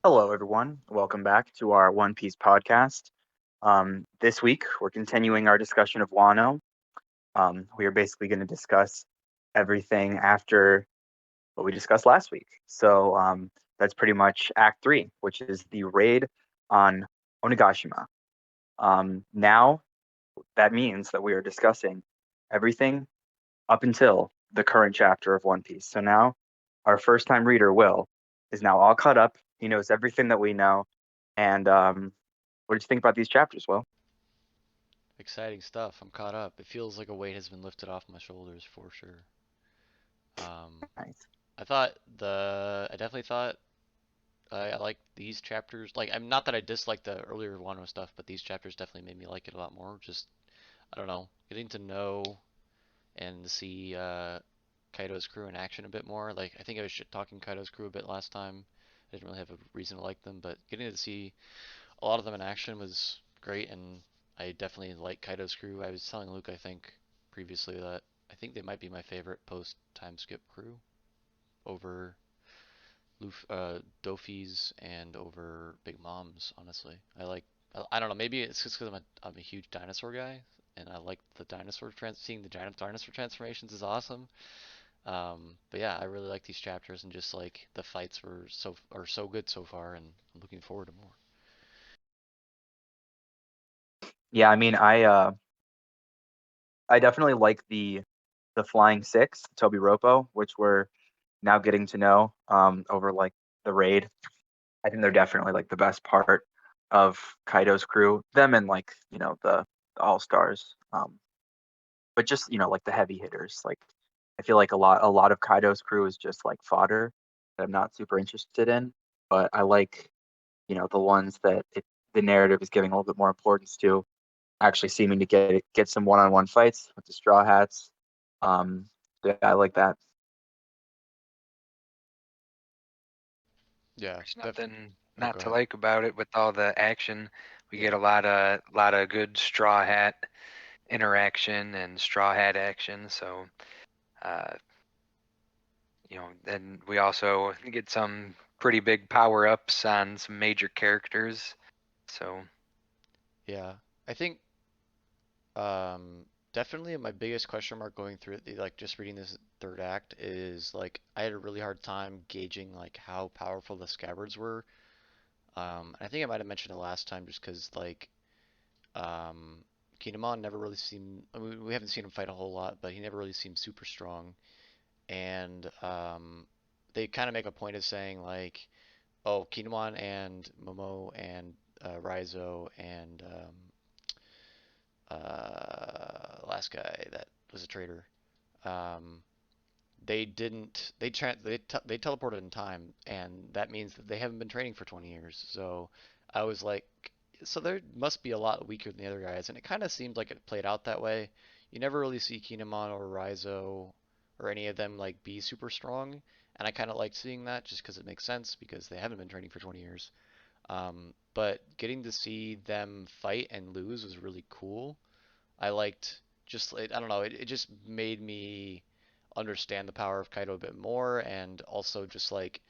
Hello, everyone. Welcome back to our One Piece podcast. This week, we're continuing our discussion of Wano. We are basically going to discuss everything after what we discussed last week. That's pretty much Act 3, which is the raid on Onigashima. Now, that means that we are discussing everything up until the current chapter of One Piece. So now, our first time reader, Will, is now all caught up. He knows everything that we know. And what did you think about these chapters, Will? Exciting stuff. I'm caught up. It feels like a weight has been lifted off my shoulders for sure. Um, Nice. I definitely thought I liked these chapters. Like, I'm not that I disliked the earlier Wano stuff, but these chapters definitely made me like it a lot more. Just, I don't know, getting to know and see Kaido's crew in action a bit more. Like, I think I was shit talking Kaido's crew a bit last time. I didn't really have a reason to like them, but getting to see a lot of them in action was great, and I definitely like Kaido's crew. I was telling Luke, I think, previously that I think they might be my favorite post time skip crew over Dofi's and over Big Mom's. Honestly, I don't know. Maybe it's just because I'm a huge dinosaur guy, and I like the seeing the giant dinosaur transformations is awesome. But yeah, I really like these chapters, and just like the fights are so good so far, and I'm looking forward to more. Yeah, I definitely like the Flying Six, Toby Ropo, which we're now getting to know over like the raid. I think they're definitely like the best part of Kaido's crew. Them and like, the All Stars. But just, like the heavy hitters. Like I feel like a lot of Kaido's crew is just like fodder that I'm not super interested in. But I like, the ones that the narrative is giving a little bit more importance to, actually seeming to get some one-on-one fights with the Straw Hats. Yeah, I like that. Yeah, There's def. nothing Oh, go not to ahead. like about it with all the action. We get Yeah. a lot of good Straw Hat interaction and Straw Hat action. So, uh, then we also get some pretty big power ups on some major characters. So, Yeah. I think definitely my biggest question mark going through it, like just reading this third act is like I had a really hard time gauging like how powerful the scabbards were. I think I might have mentioned it last time just because like um Kinemon never really seemed I mean, we haven't seen him fight a whole lot, but he never really seemed super strong. And they kind of make a point of saying like, oh, Kinemon and Momo and Raizo and last guy that was a traitor. Um, they didn't. They teleported in time, and that means that they haven't been training for 20 years. So I was like, so they must be a lot weaker than the other guys, and it kind of seemed like it played out that way. You never really see Kinemon or Raizo or any of them like be super strong, and I kind of liked seeing that just because it makes sense because they haven't been training for 20 years. But getting to see them fight and lose was really cool. I liked just I don't know, it just made me understand the power of Kaido a bit more, and also just like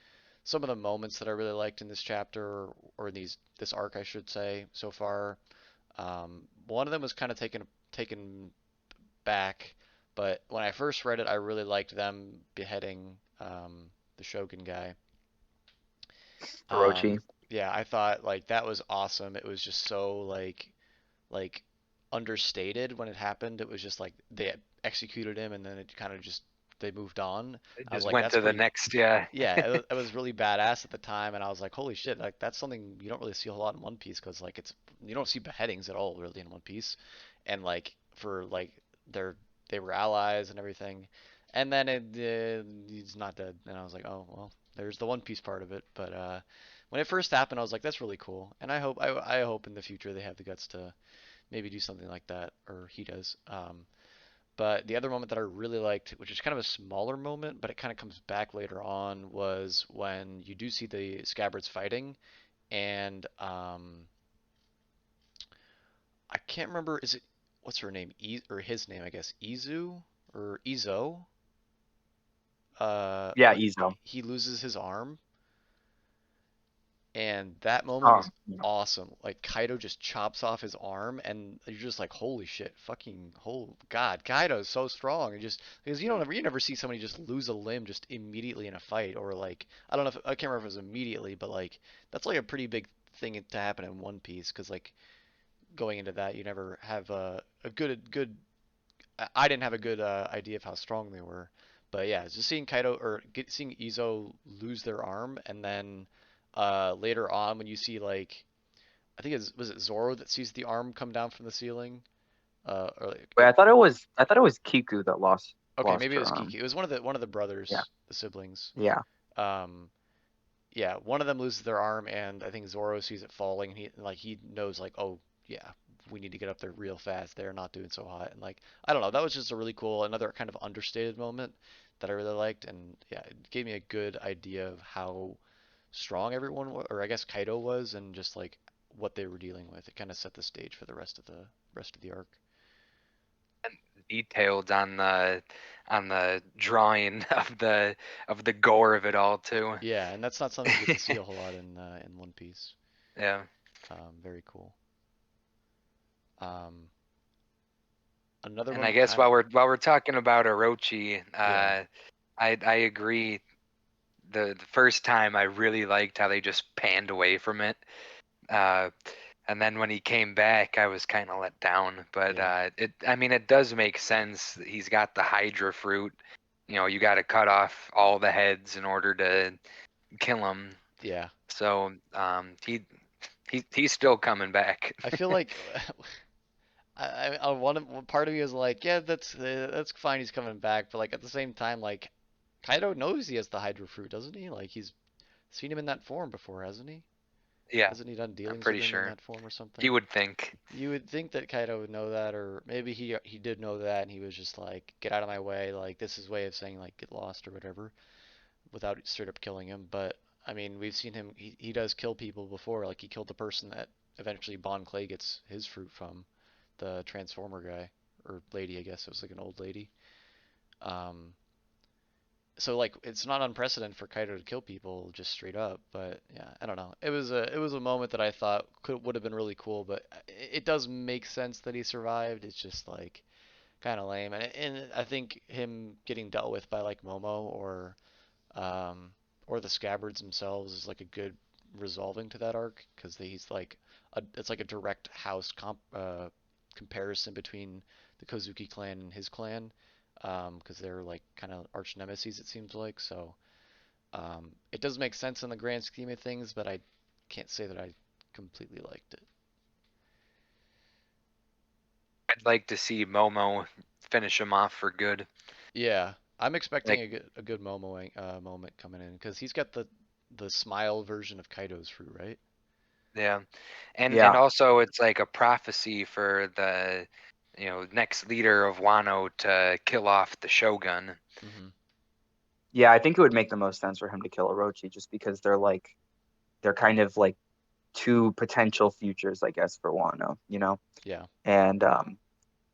some of the moments that I really liked in this chapter or this arc I should say so far. One of them was kind of taken back, but when I first read it, I really liked them beheading the Shogun guy. Orochi. Yeah, I thought like that was awesome. It was just so like understated when it happened. It was just like they executed him and then it kind of just they moved on. it I was just like, went that's to the pretty. next, yeah. Yeah, it was really badass at the time, and I was like, holy shit, like that's something you don't really see a whole lot in One Piece because like it's you don't see beheadings at all really in One Piece, and like for like they're they were allies and everything, and then he's not dead, and I was like, oh well, there's the One Piece part of it, but when it first happened, I was like, that's really cool, and I hope in the future they have the guts to maybe do something like that, or he does. But the other moment that I really liked, which is kind of a smaller moment, but it kind of comes back later on, was when you do see the Scabbards fighting, and I can't remember, is it what's her name? Or his name, I guess, Izu or Izo. Yeah, When Izo. he loses his arm, And that moment Oh, was yeah. awesome. Like Kaido just chops off his arm, and you're just like, holy shit, fucking, oh god, Kaido's so strong. And just because you never see somebody just lose a limb just immediately in a fight, or like I don't know if I can't remember if it was immediately, but like that's like a pretty big thing to happen in One Piece because like going into that you never have a good I didn't have a good idea of how strong they were. But yeah, just seeing seeing Izo lose their arm, and then later on when you see like I think was it Zoro that sees the arm come down from the ceiling? Or like, Wait, I thought it was Kiku that okay, lost maybe it her was arm. Kiki. It was one of the Yeah, brothers, the siblings. yeah. Um, yeah, one of them loses their arm, and I think Zoro sees it falling, and he knows like, oh yeah, we need to get up there real fast. They're not doing so hot, and like I don't know, that was just a really cool, another kind of understated moment that I really liked, and yeah, it gave me a good idea of how strong or I guess Kaido was, and just like what they were dealing with. It kind of set the stage for the rest of the arc. Detailed on the drawing of the gore of it all too. Yeah, and that's not something you get to see a whole lot in One Piece. Yeah. Very cool. Um, another And I one guess kind. while we're talking about Orochi, Yeah, I agree. The first time I really liked how they just panned away from it. Uh, and then when he came back, I was kind of let down. But yeah, I mean, it does make sense. He's got the Hydra fruit. You know, you got to cut off all the heads in order to kill him. yeah. So he's still coming back. I feel like one part of me is like, yeah, that's fine. He's coming back, but like at the same time, like Kaido knows he has the Hydro Fruit, doesn't he? Like he's seen him in that form before, hasn't he? Yeah, Hasn't he done I'm dealings with pretty him in sure. that form or something? You would think. You would think that Kaido would know that, or maybe he did know that, and he was just like, get out of my way. Like this is way of saying like get lost or whatever, without straight up killing him. But I mean, we've seen him. He does kill people before. Like he killed the person that eventually Bon Clay gets his fruit from, the Transformer guy or lady. I guess it was like an old lady. Um, so like it's not unprecedented for Kaido to kill people just straight up. But yeah, I don't know. It was a moment that I thought would have been really cool. But it does make sense that he survived. It's just like kind of lame. And I think him getting dealt with by like Momo um, or the Scabbards themselves is like a good resolving to that arc because he's like it's like a direct comparison between the Kozuki clan and his clan because they're like kind of arch nemesis it seems like. So it does make sense in the grand scheme of things, but I can't say that I completely liked it. I'd like to see Momo finish him off for good. Yeah, I'm expecting Like, a good Momo moment coming in because he's got the smile version of Kaido's fruit, right? yeah, and Yeah. also it's like a prophecy for the, next leader of Wano to kill off the Shogun. Mm-hmm. Yeah, I think it would make the most sense for him to kill Orochi just because they're kind of like two potential futures, I guess, for Wano, you know? Yeah. And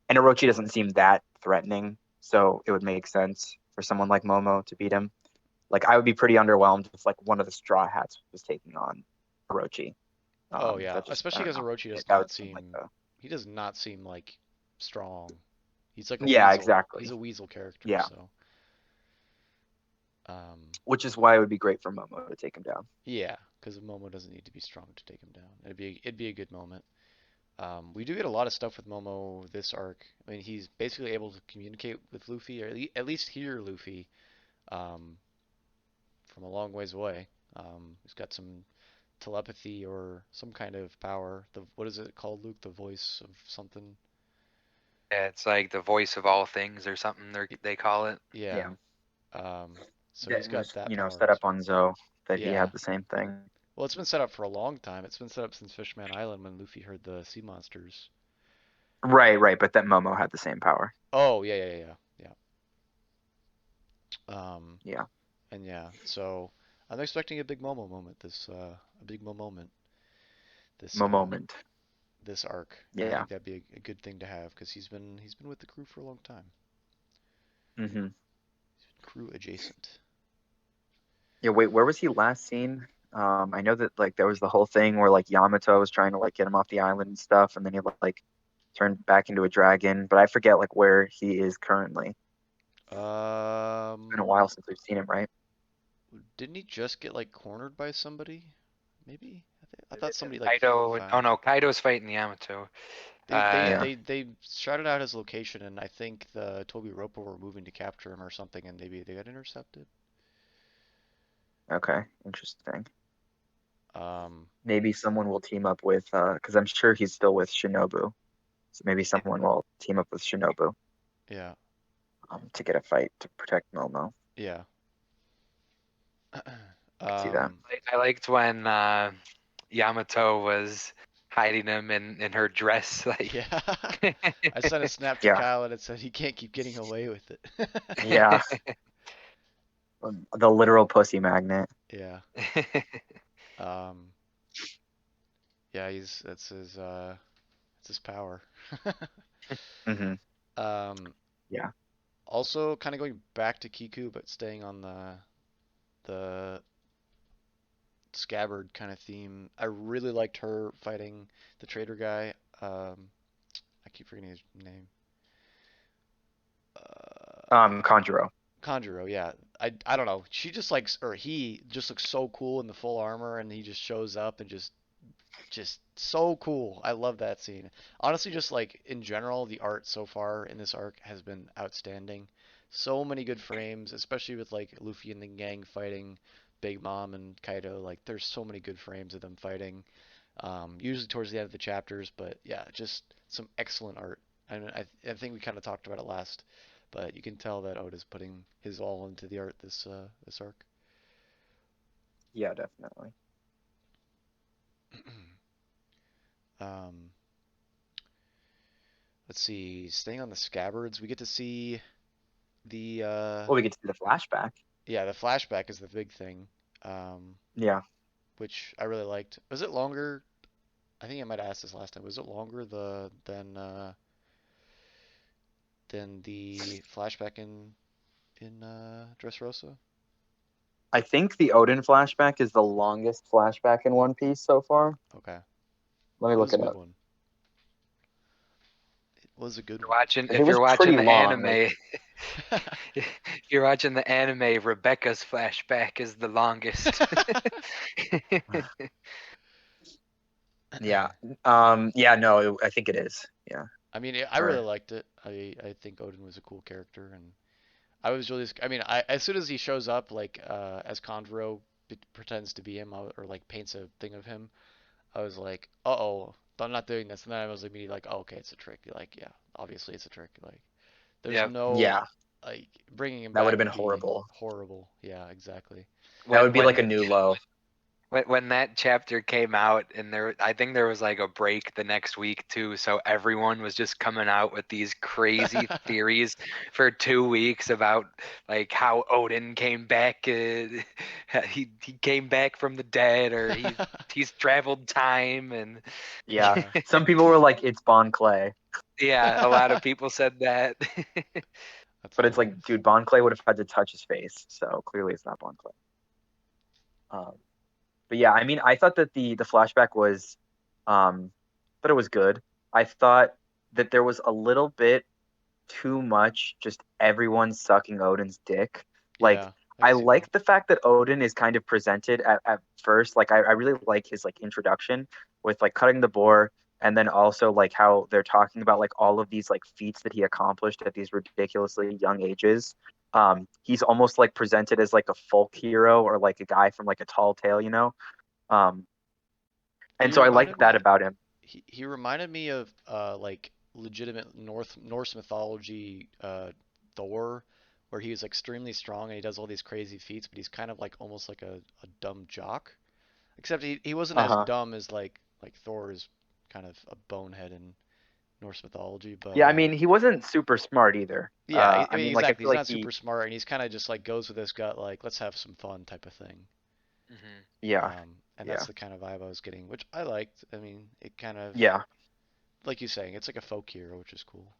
Orochi doesn't seem that threatening, so it would make sense for someone like Momo to beat him. Like I would be pretty underwhelmed if like one of the Straw Hats was taking on Orochi. Oh yeah, I especially don't because know. Orochi does That not would seem like seem a he does not seem like strong. He's like a yeah, weasel. He's exactly. a weasel character, Yeah, so which is why it would be great for Momo to take him down. yeah, because Momo doesn't need to be strong to take him down. It'd be a good moment. We do get a lot of stuff with Momo this arc. I mean, he's basically able to communicate with Luffy, or at least hear Luffy um, from a long ways away. He's got some telepathy or some kind of power. The what is it called, Luke? The voice of something. Yeah, it's like the voice of all things or something Y- they call it. Yeah. Yeah, Um, so he's that got was that power set up also. on Zoe that he Yeah. had the same thing. Well, it's been set up for a long time. It's been set up since Fishman Island when Luffy heard the sea monsters. Right, right, but that Momo had the same power. Oh, yeah, yeah, yeah, yeah. Yeah, And yeah, so I'm expecting a big Momo moment. A big Momo moment. This moment. this arc. I Yeah. think that'd be a good thing to have because he's been with the crew for a long time. Hmm. Crew adjacent. Yeah. Wait, where was he last seen? I know that like there was the whole thing where like Yamato was trying to like get him off the island and stuff, and then he like turned back into a dragon. But I forget like where he is currently. It's been a Um, while since we've seen him, right? didn't he just get like cornered by somebody? Maybe? I thought somebody like Kaido. Oh found no, Kaido's fighting Yamato. they they Uh, Yeah. they they shouted out his location, and I think the Toby Roppo were moving to capture him or something, and maybe they got intercepted. Okay. Interesting. Um, Maybe someone will team up with because I'm sure he's still with Shinobu. So maybe someone will team up with Shinobu yeah, to get a fight to protect Momo. yeah. I could see that. I liked when Yamato was hiding him in her dress, like. Yeah. I sent a snap to Yeah. Kyle and it said he can't keep getting away with it. Yeah. The literal pussy magnet. Yeah. Um, yeah, he's that's his power. Hmm. Um, Yeah. also kind of going back to Kiku, but staying on the scabbard kind of theme. I really liked her fighting the trader guy. I keep forgetting his name. Uh, Conjuro. Conjuro, yeah. I don't know. She just like, or he just looks so cool in the full armor, and he just shows up and just so cool. I love that scene. Honestly, just like in general, the art so far in this arc has been outstanding. So many good frames, especially with like Luffy and the gang fighting Big Mom and Kaido. Like there's so many good frames of them fighting. Usually towards the end of the chapters, but yeah, just some excellent art. And I think we kind of talked about it last, but you can tell that Oda's putting his all into the art this arc. Yeah, definitely. um, let's see. Staying on the scabbards, we get to see the Well, we get to see the flashback. yeah, the flashback is the big thing, um, Yeah. which I really liked. Was it longer? I think I might have asked this last time. Was it longer than the flashback in Dressrosa? I think the Odin flashback is the longest flashback in One Piece so far. Okay, Let me it look was a it good up. one. It was a good You're one. watching It if was you're watching pretty the long. Like, anime. If you're watching the anime, Rebecca's flashback is the longest. yeah. Yeah, no, I think it is. Yeah. I mean, I really Or liked it. I think Odin was a cool character, and I was really. I mean, as soon as he shows up, like as Conjuro pretends to be him or like paints a thing of him, I was like, uh-oh, I'm not doing this. And then I was immediately like, oh, okay, it's a trick. Like, yeah, obviously it's a trick. Like, there's Yep. no yeah, like bringing him that would have back been would be horrible. horrible. Yeah, exactly. That would When be like a when new low. when that chapter came out, and I think there was like a break the next week too, so everyone was just coming out with these crazy theories for 2 weeks about like how Odin came back. He came back from the dead, or he's traveled time, and Yeah. Yeah. Some people were like, it's Bon Clay. yeah, a lot of people said that. That's But it's like, hilarious. dude, Bon Clay would have had to touch his face. So clearly it's not Bon Clay. Um, but yeah, I mean, I thought that the flashback was but it was good. I thought that there was a little bit too much just everyone sucking Odin's dick. Like Yeah, I I can see that. like the fact that Odin is kind of presented at first. Like I really like his like introduction with like cutting the boar and then also like how they're talking about like all of these like feats that he accomplished at these ridiculously young ages. He's almost like presented as like a folk hero or like a guy from like a tall tale, you know? Um, He and so I reminded like that me about him. he reminded me of like legitimate Norse mythology Thor, where he was extremely strong and he does all these crazy feats, but he's kind of like almost like a dumb jock. Except he wasn't as Uh-huh. dumb as like Thor is kind of a bonehead in Norse mythology, but Yeah, I mean, he wasn't super smart either. yeah, I I mean mean, like I exactly. feel He's like not super smart and he's kind of just like goes with his gut, like let's have some fun type of thing. Mhm. yeah, And that's yeah, the kind of vibe I was getting, which I liked. I mean, it kind of yeah. like you saying, it's like a folk hero, which is cool.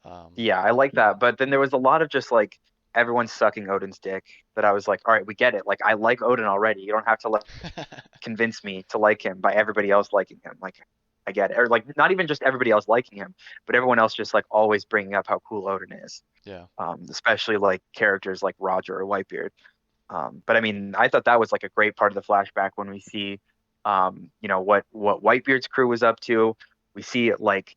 Um, Yeah, I like that. But then there was a lot of just like everyone's sucking Odin's dick, that I was like, all right, we get it. Like I like Odin already. You don't have to like convince me to like him by everybody else liking him. Like I get it. Or like not even just everybody else liking him, but everyone else just like always bringing up how cool Odin is. Yeah. Especially like characters like Roger or Whitebeard. But I mean, I thought that was like a great part of the flashback when we see, what Whitebeard's crew was up to. We see like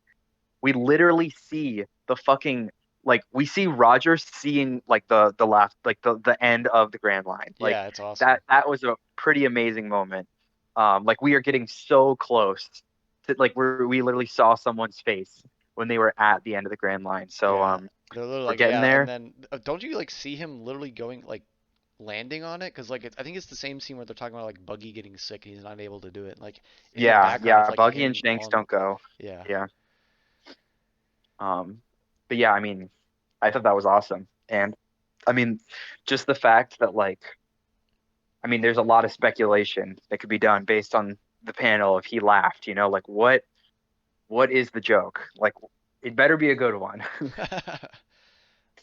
we literally see the fucking like we see Roger seeing like the last like the end of the Grand Line. Like Yeah, it's awesome. that was a pretty amazing moment. Like we are getting so close to like we literally saw someone's face when they were at the end of the Grand Line. So Yeah. They're literally we're like, getting yeah, and there. then don't you like see him literally going like landing on it? Because like I think it's the same scene where they're talking about like Buggy getting sick and he's not able to do it. Like in the Yeah, background, it's yeah. like Buggy and him Shanks on. don't go. Yeah. Yeah. Um, but yeah, I mean, I thought that was awesome. And I mean, just the fact that like I mean, there's a lot of speculation that could be done based on the panel if he laughed, like what is the joke? Like it better be a good one.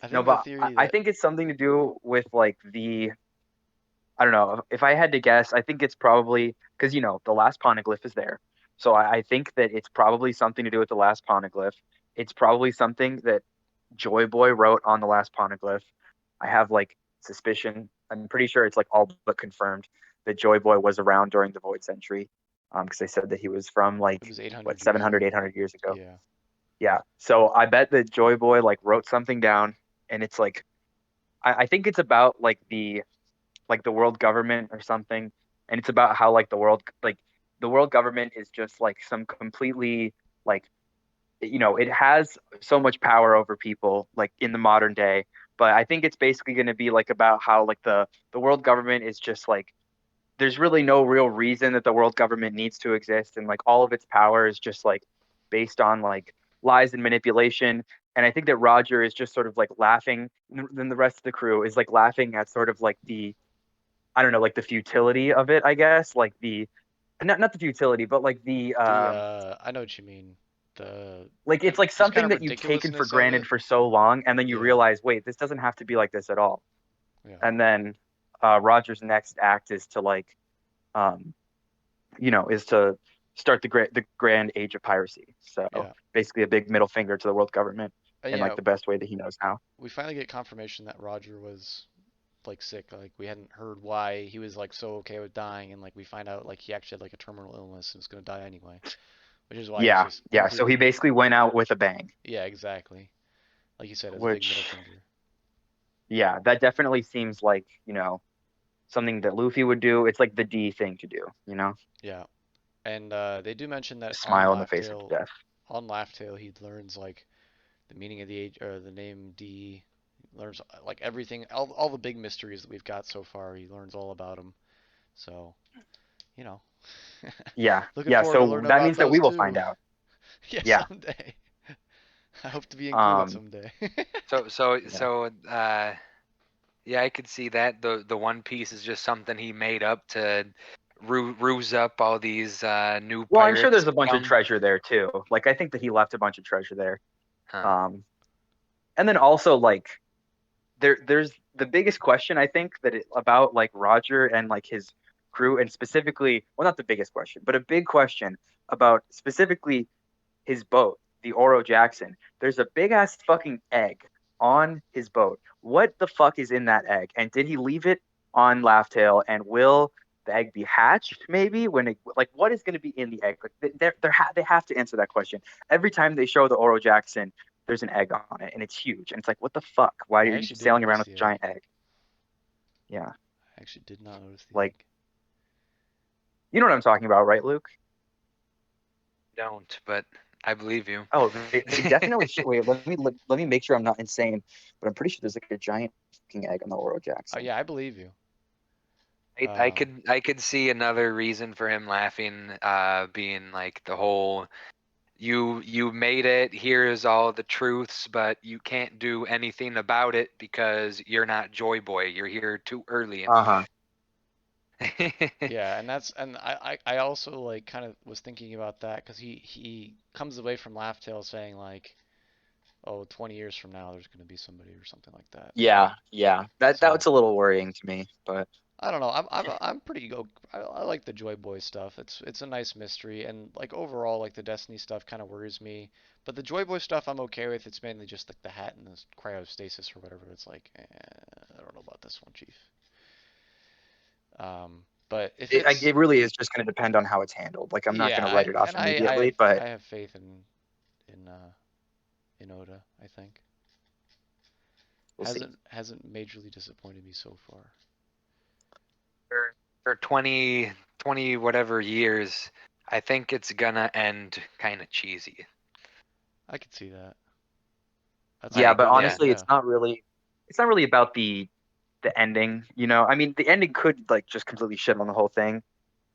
I No, think the but I, theory I that think it's something to do with like I don't know, if I had to guess, I think it's probably because the last poneglyph is there. So I think that it's probably something to do with the last poneglyph. It's probably something that Joy Boy wrote on the last poneglyph. I have like suspicion. I'm pretty sure it's like all but confirmed that Joy Boy was around during the Void Century. Because they said that he was from it like was what 800 years 700, ago. 800 years ago. Yeah. Yeah. So I bet that Joy Boy like wrote something down, and it's like I think it's about like the world government or something, and it's about how like the world government is just like some completely like it has so much power over people like in the modern day, but I think it's basically going to be like about how like the world government is just like there's really no real reason that the world government needs to exist, and like all of its power is just like based on like lies and manipulation. And I think that Roger is just sort of like laughing, then the rest of the crew is like laughing at sort of like the I don't know, like the futility of it, I guess, like the not the futility, but like the I know what you mean. The like it's like just kind something of that you've taken for ridiculousness of granted it. for so long, and then you Yeah. realize, wait, this doesn't have to be like this at all. Yeah. And then Roger's next act is to like um is to start the grand age of piracy. So Yeah. basically a big middle finger to the world government in like Yeah, the best way that he knows how. we finally get confirmation that Roger was like sick. Like we hadn't heard why he was like so okay with dying, and like we find out like he actually had like a terminal illness and was gonna die anyway, which is why he's Yeah, just yeah. So he completely. basically went out with a bang, Yeah, exactly. Like you said, as a big middle which finger. yeah, that definitely seems like, something that Luffy would do. It's like the D thing to do. Yeah, and they do mention that Smile in the face of death. On Laugh Tale, he learns like the meaning of the age or the name D. He learns like everything, all the big mysteries that we've got so far. He learns all about them. So you know, Yeah, looking yeah. forward to So learning that about means that those we will too. find out. Yeah, Yeah. someday. I hope to be included Um. someday. So so Yeah. so yeah, I could see that the One Piece is just something he made up to ruse up all these new Well, I'm sure pirates there's to a bunch of come. treasure there too. Like I think that he left a bunch of treasure there. Huh. Um. And then also like there's the biggest question I think about like Roger and like his crew, and specifically, well, not the biggest question, but a big question about specifically his boat, the Oro Jackson. There's a big ass fucking egg on his boat. What the fuck is in that egg? And did he leave it on Laughtail? And will the egg be hatched maybe when it like what is going to be in the egg? Like they have to answer that question. Every time they show the Oro Jackson, there's an egg on it and it's huge. And it's like, what the fuck? Why I are you actually just did sailing around notice with a the egg. giant egg? Yeah. I actually did not notice the Like, egg. you know what I'm talking about, right, Luke? Don't, but I believe you. Oh, they definitely should. Wait, let me make sure I'm not insane, but I'm pretty sure there's like a giant fucking egg on the Oro Oh Jackson. yeah, I believe you. I I could see another reason for him laughing, being like the whole you made it, here's all the truths, but you can't do anything about it because you're not Joy Boy. You're here too early in Uh-huh. life. Yeah, and I also like kind of was thinking about that because he comes away from Laugh Tale saying like oh, 20 years from now there's going to be somebody or something like that. Yeah. That's So a little worrying to me, but I don't know. I'm pretty go. I like the Joy Boy stuff. It's a nice mystery, and like overall, like the Destiny stuff kind of worries me. But the Joy Boy stuff I'm okay with. It's mainly just like the hat and the cryostasis or whatever. It's like I don't know about this one, Chief. But if it's it really is just going to depend on how it's handled. Like I'm not going yeah, to write it off and I have immediately, but I have faith in Oda. I think we'll see. hasn't majorly disappointed me so far. For for 20 whatever years, I think it's gonna end kind of cheesy. I could see that. That's a Yeah, good but point. Yeah. honestly, Yeah. it's not really about the ending, you know. I mean, the ending could like just completely shit on the whole thing,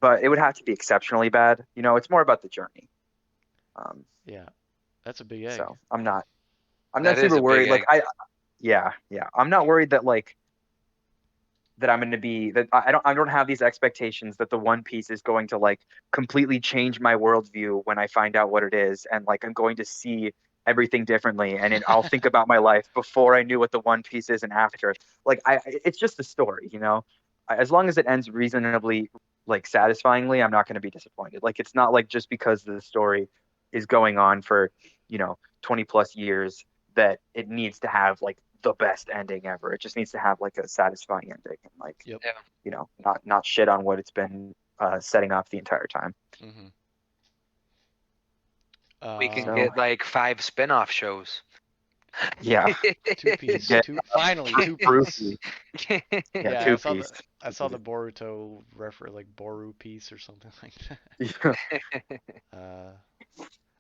but it would have to be exceptionally bad. You know, it's more about the journey. Um, Yeah. That's a big egg. so I'm not That is super a big worried. Like egg. yeah, I'm not worried that like that I'm going to be that I don't have these expectations that the One Piece is going to like completely change my worldview when I find out what it is, and like I'm going to see everything differently, and I'll think about my life before I knew what the One Piece is and after. Like it's just a story, you know. As long as it ends reasonably like satisfyingly, I'm not going to be disappointed. Like it's not like just because the story is going on for 20 plus years that it needs to have like the best ending ever. It just needs to have like a satisfying ending and like, Yep. Yeah. not shit on what it's been setting up the entire time. Mhm. We can So Um, get like 5 spin-off shows. yeah, Two to piece, get finally two piece. Ruffy, yeah, Yeah, two piece. I saw the Boruto refer like Boru piece or something like that. Yeah, Uh,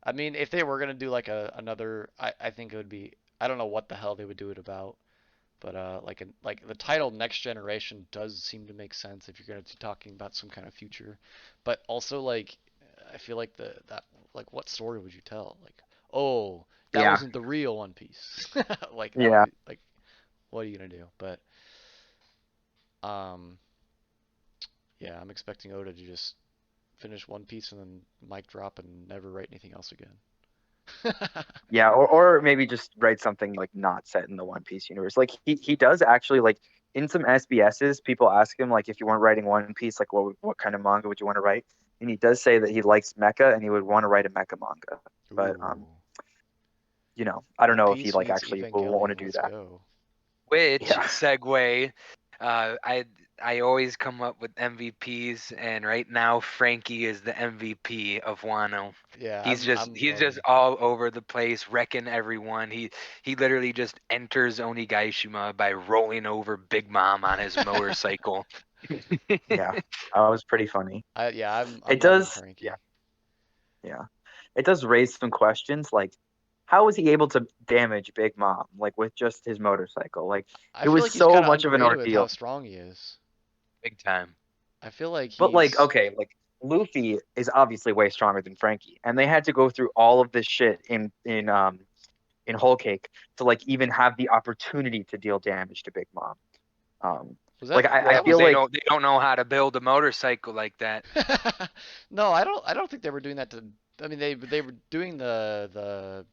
I mean, if they were gonna do like another, I think it would be I don't know what the hell they would do it about, but like the title Next Generation does seem to make sense if you're gonna be talking about some kind of future, but also like I feel like the that like what story would you tell? Like, oh, that yeah, wasn't the real One Piece. Like that would yeah. be like what are you gonna do? But um yeah, I'm expecting Oda to just finish One Piece and then mic drop and never write anything else again. Yeah, or maybe just write something like not set in the One Piece universe. Like he does actually like in some SBSs, people ask him like if you weren't writing One Piece, like what kind of manga would you want to write? And he does say that he likes mecha and he would want to write a mecha manga. But Ooh. I don't One know if he Piece like meets actually will want to Evangelion. do Let's that. go. Which Yeah. segue, I always come up with MVPs, and right now Frankie is the MVP of Wano. Yeah, I'm He's just loving. all over the place, wrecking everyone. He literally just enters Onigashima by rolling over Big Mom on his motorcycle. Yeah. That was pretty funny. Yeah, It I'm loving does, yeah, Frankie. yeah. It does raise some questions like how was he able to damage Big Mom like with just his motorcycle? Like I it feel was like he's so kind of much of an underrated with how ordeal. strong he is. Big time. I feel like But like, he's okay, like Luffy is obviously way stronger than Frankie, and they had to go through all of this shit in Whole Cake to like even have the opportunity to deal damage to Big Mom. Um, was like that I Yeah, that well, feel was they like don't know how to build a motorcycle like that. No, I don't think they were doing that to I mean they were doing the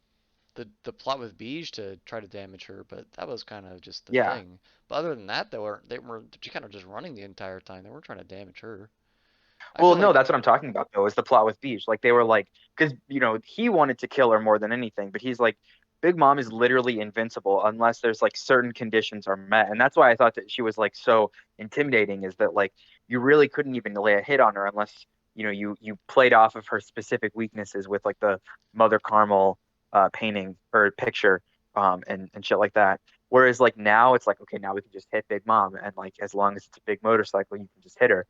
plot with Beige to try to damage her, but that was kind of just the yeah. thing. But other than that, they were kind of just running the entire time. They weren't trying to damage her. I Well, feel no, like that's what I'm talking about though, is the plot with Beach. Like they were like, because he wanted to kill her more than anything, but he's like, Big Mom is literally invincible unless there's like certain conditions are met, and that's why I thought that she was like so intimidating. Is that like you really couldn't even lay a hit on her unless you played off of her specific weaknesses with like the Mother Carmel painting or picture and shit like that. Whereas like now it's like okay, now we can just hit Big Mom, and like as long as it's a big motorcycle, you can just hit her.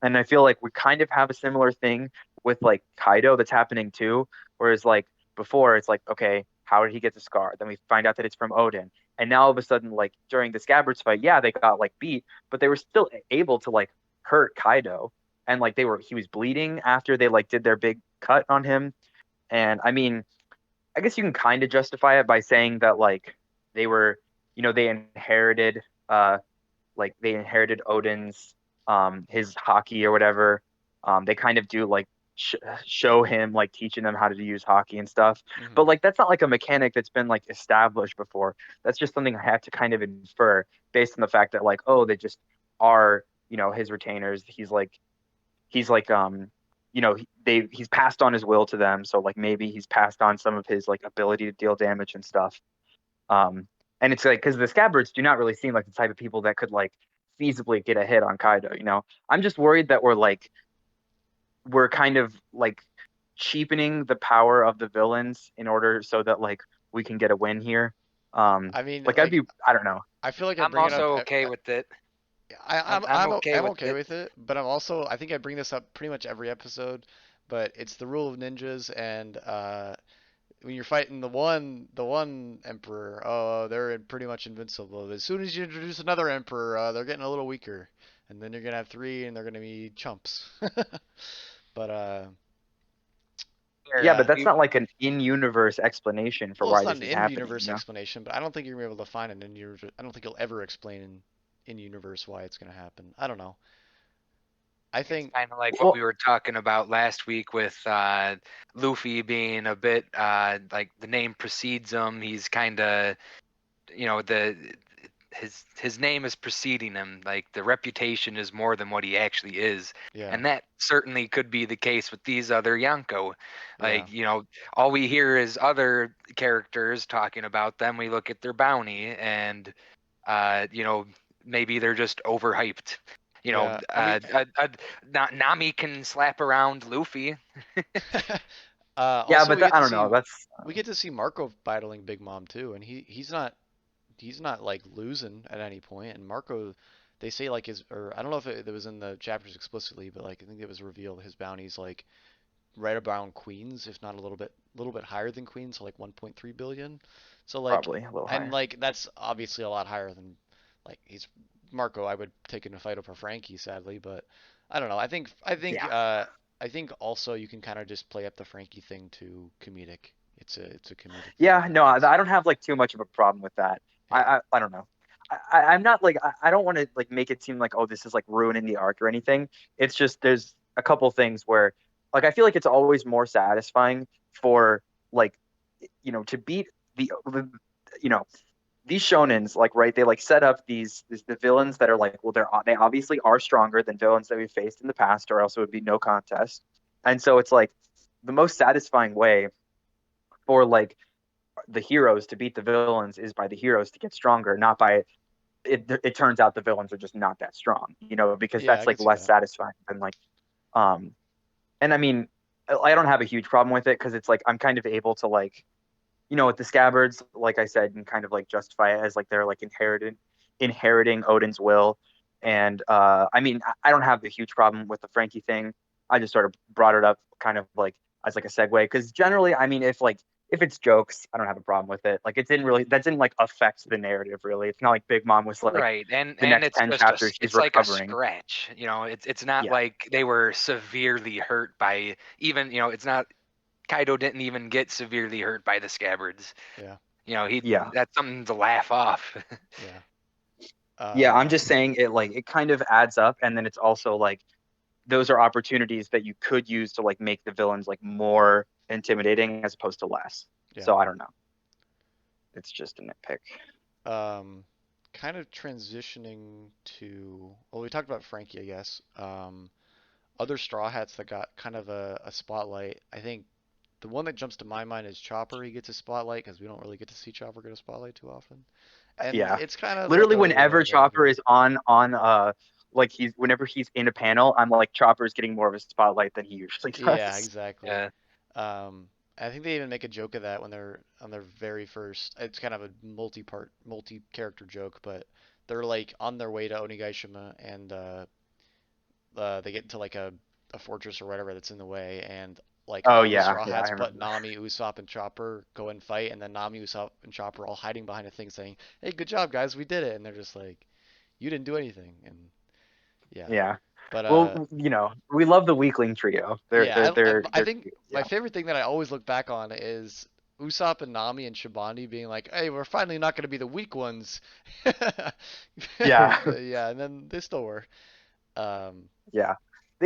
And I feel like we kind of have a similar thing with like Kaido that's happening too. Whereas like before, it's like, okay, how did he get the scar? Then we find out that it's from Odin. And now all of a sudden, like during the Scabbards fight, yeah, they got like beat, but they were still able to like hurt Kaido. And like he was bleeding after they like did their big cut on him. And I mean, I guess you can kind of justify it by saying that like they were, they inherited uh they inherited Odin's his hockey or whatever. They kind of do like sh show him like teaching them how to use hockey and stuff. Hmm. But like that's not like a mechanic that's been like established before. That's just something I have to kind of infer based on the fact that like, oh, they just are, his retainers. He's like he's passed on his will to them, so like maybe he's passed on some of his like ability to deal damage and stuff. And it's like because the scabbards do not really seem like the type of people that could like feasibly get a hit on Kaido. I'm just worried that we're kind of like cheapening the power of the villains in order so that like we can get a win here. I mean, Like like I don't know. I feel like I I'm bring it up. also okay with it. I, I'm I'm I'm okay I'm with okay it. with it, but I think I bring this up pretty much every episode. But it's the rule of ninjas, and when you're fighting the one emperor, oh, they're pretty much invincible. As soon as you introduce another emperor, they're getting a little weaker, and then you're gonna have three, and they're gonna be chumps. But Yeah, yeah, but that's not like an in-universe explanation for well, it's why not this an is happening, in-universe explanation, but I don't think you're gonna be able to find an in-universe. I don't think you'll ever explain in-universe why it's gonna happen. I don't know. I It's think kind of like what Well, we were talking about last week with Luffy being a bit like the name precedes him. He's kind of, the his name is preceding him. Like the reputation is more than what he actually is, yeah, and that certainly could be the case with these other Yonko. yeah. Like, all we hear is other characters talking about them. We look at their bounty, and uh, you know, maybe they're just overhyped. You know, Yeah, I mean, Nami can slap around Luffy. yeah, also but we get I to don't know. see That's Marco battling Big Mom too, and he's not like losing at any point. And Marco, they say like his or I don't know if it was in the chapters explicitly, but like I think it was revealed his bounty's like right around Queens, if not a little bit higher than Queens, so like 1.3 billion. So like, probably a little and higher. like that's obviously a lot higher than like he's Marco. I would take in a fight over Frankie, sadly, but I don't know. Yeah. I think also you can kind of just play up the Frankie thing to comedic. It's a comedic thing in Yeah, that no, case. I don't have like too much of a problem with that. Yeah. I don't know. I'm not like I don't want to like make it seem like oh this is like ruining the arc or anything. It's just there's a couple things where like I feel like it's always more satisfying for like to beat the you know these shonens like right they like set up these the villains that are like well they obviously are stronger than villains that we faced in the past or else it would be no contest. And so it's like the most satisfying way for like the heroes to beat the villains is by the heroes to get stronger, not by it turns out the villains are just not that strong, because Yeah, that's I like can see less that. satisfying than like um and I mean I don't have a huge problem with it because it's like I'm kind of able to like with the scabbards, like I said, and kind of like justify it as like they're like inheriting Odin's will. And I mean, I don't have a huge problem with the Frankie thing. I just sort of brought it up kind of like as like a segue because generally, I mean, if it's jokes, I don't have a problem with it. Like it didn't really that didn't like affect the narrative really. It's not like Big Mom was like Right, and the next it's 10 just chapters she's it's like a recovering. scratch. It's not Yeah. like they were severely hurt by even. It's not Kaido didn't even get severely hurt by the scabbards. Yeah, He Yeah. that's something to laugh off. yeah. Yeah, I'm Um, just saying it kind of adds up and then it's also like those are opportunities that you could use to like make the villains like more intimidating as opposed to less. yeah. So I don't know. It's just a nitpick. Um, kind of transitioning to well, we talked about Frankie, I guess. Other Straw Hats that got kind of a spotlight. I think the one that jumps to my mind is Chopper. He gets a spotlight because we don't really get to see Chopper get a spotlight too often. And Yeah. it's kind of like Literally a whenever Chopper whatever. is on like he's whenever he's in a panel, I'm like Chopper's getting more of a spotlight than he usually Yeah, does. exactly. Yeah, Um, I think they even make a joke of that when they're on their very first. It's kind of a multi-character joke, but they're like on their way to Onigashima, and they get into like a fortress or whatever that's in the way, and like Oh all the yeah, Straw yeah, I Hats but remember. Nami, Usopp, and Chopper go and fight, and then Nami, Usopp, and Chopper all hiding behind a thing saying, "Hey, good job, guys, we did it," and they're just like, "You didn't do anything," and yeah, Yeah. but Well, we love the weakling trio. yeah, I They're think cute. my Yeah. favorite thing that I always look back on is Usopp and Nami and Shibandi being like, "Hey, we're finally not going to be the weak ones." Yeah. Yeah, and then they still were. Um, Yeah.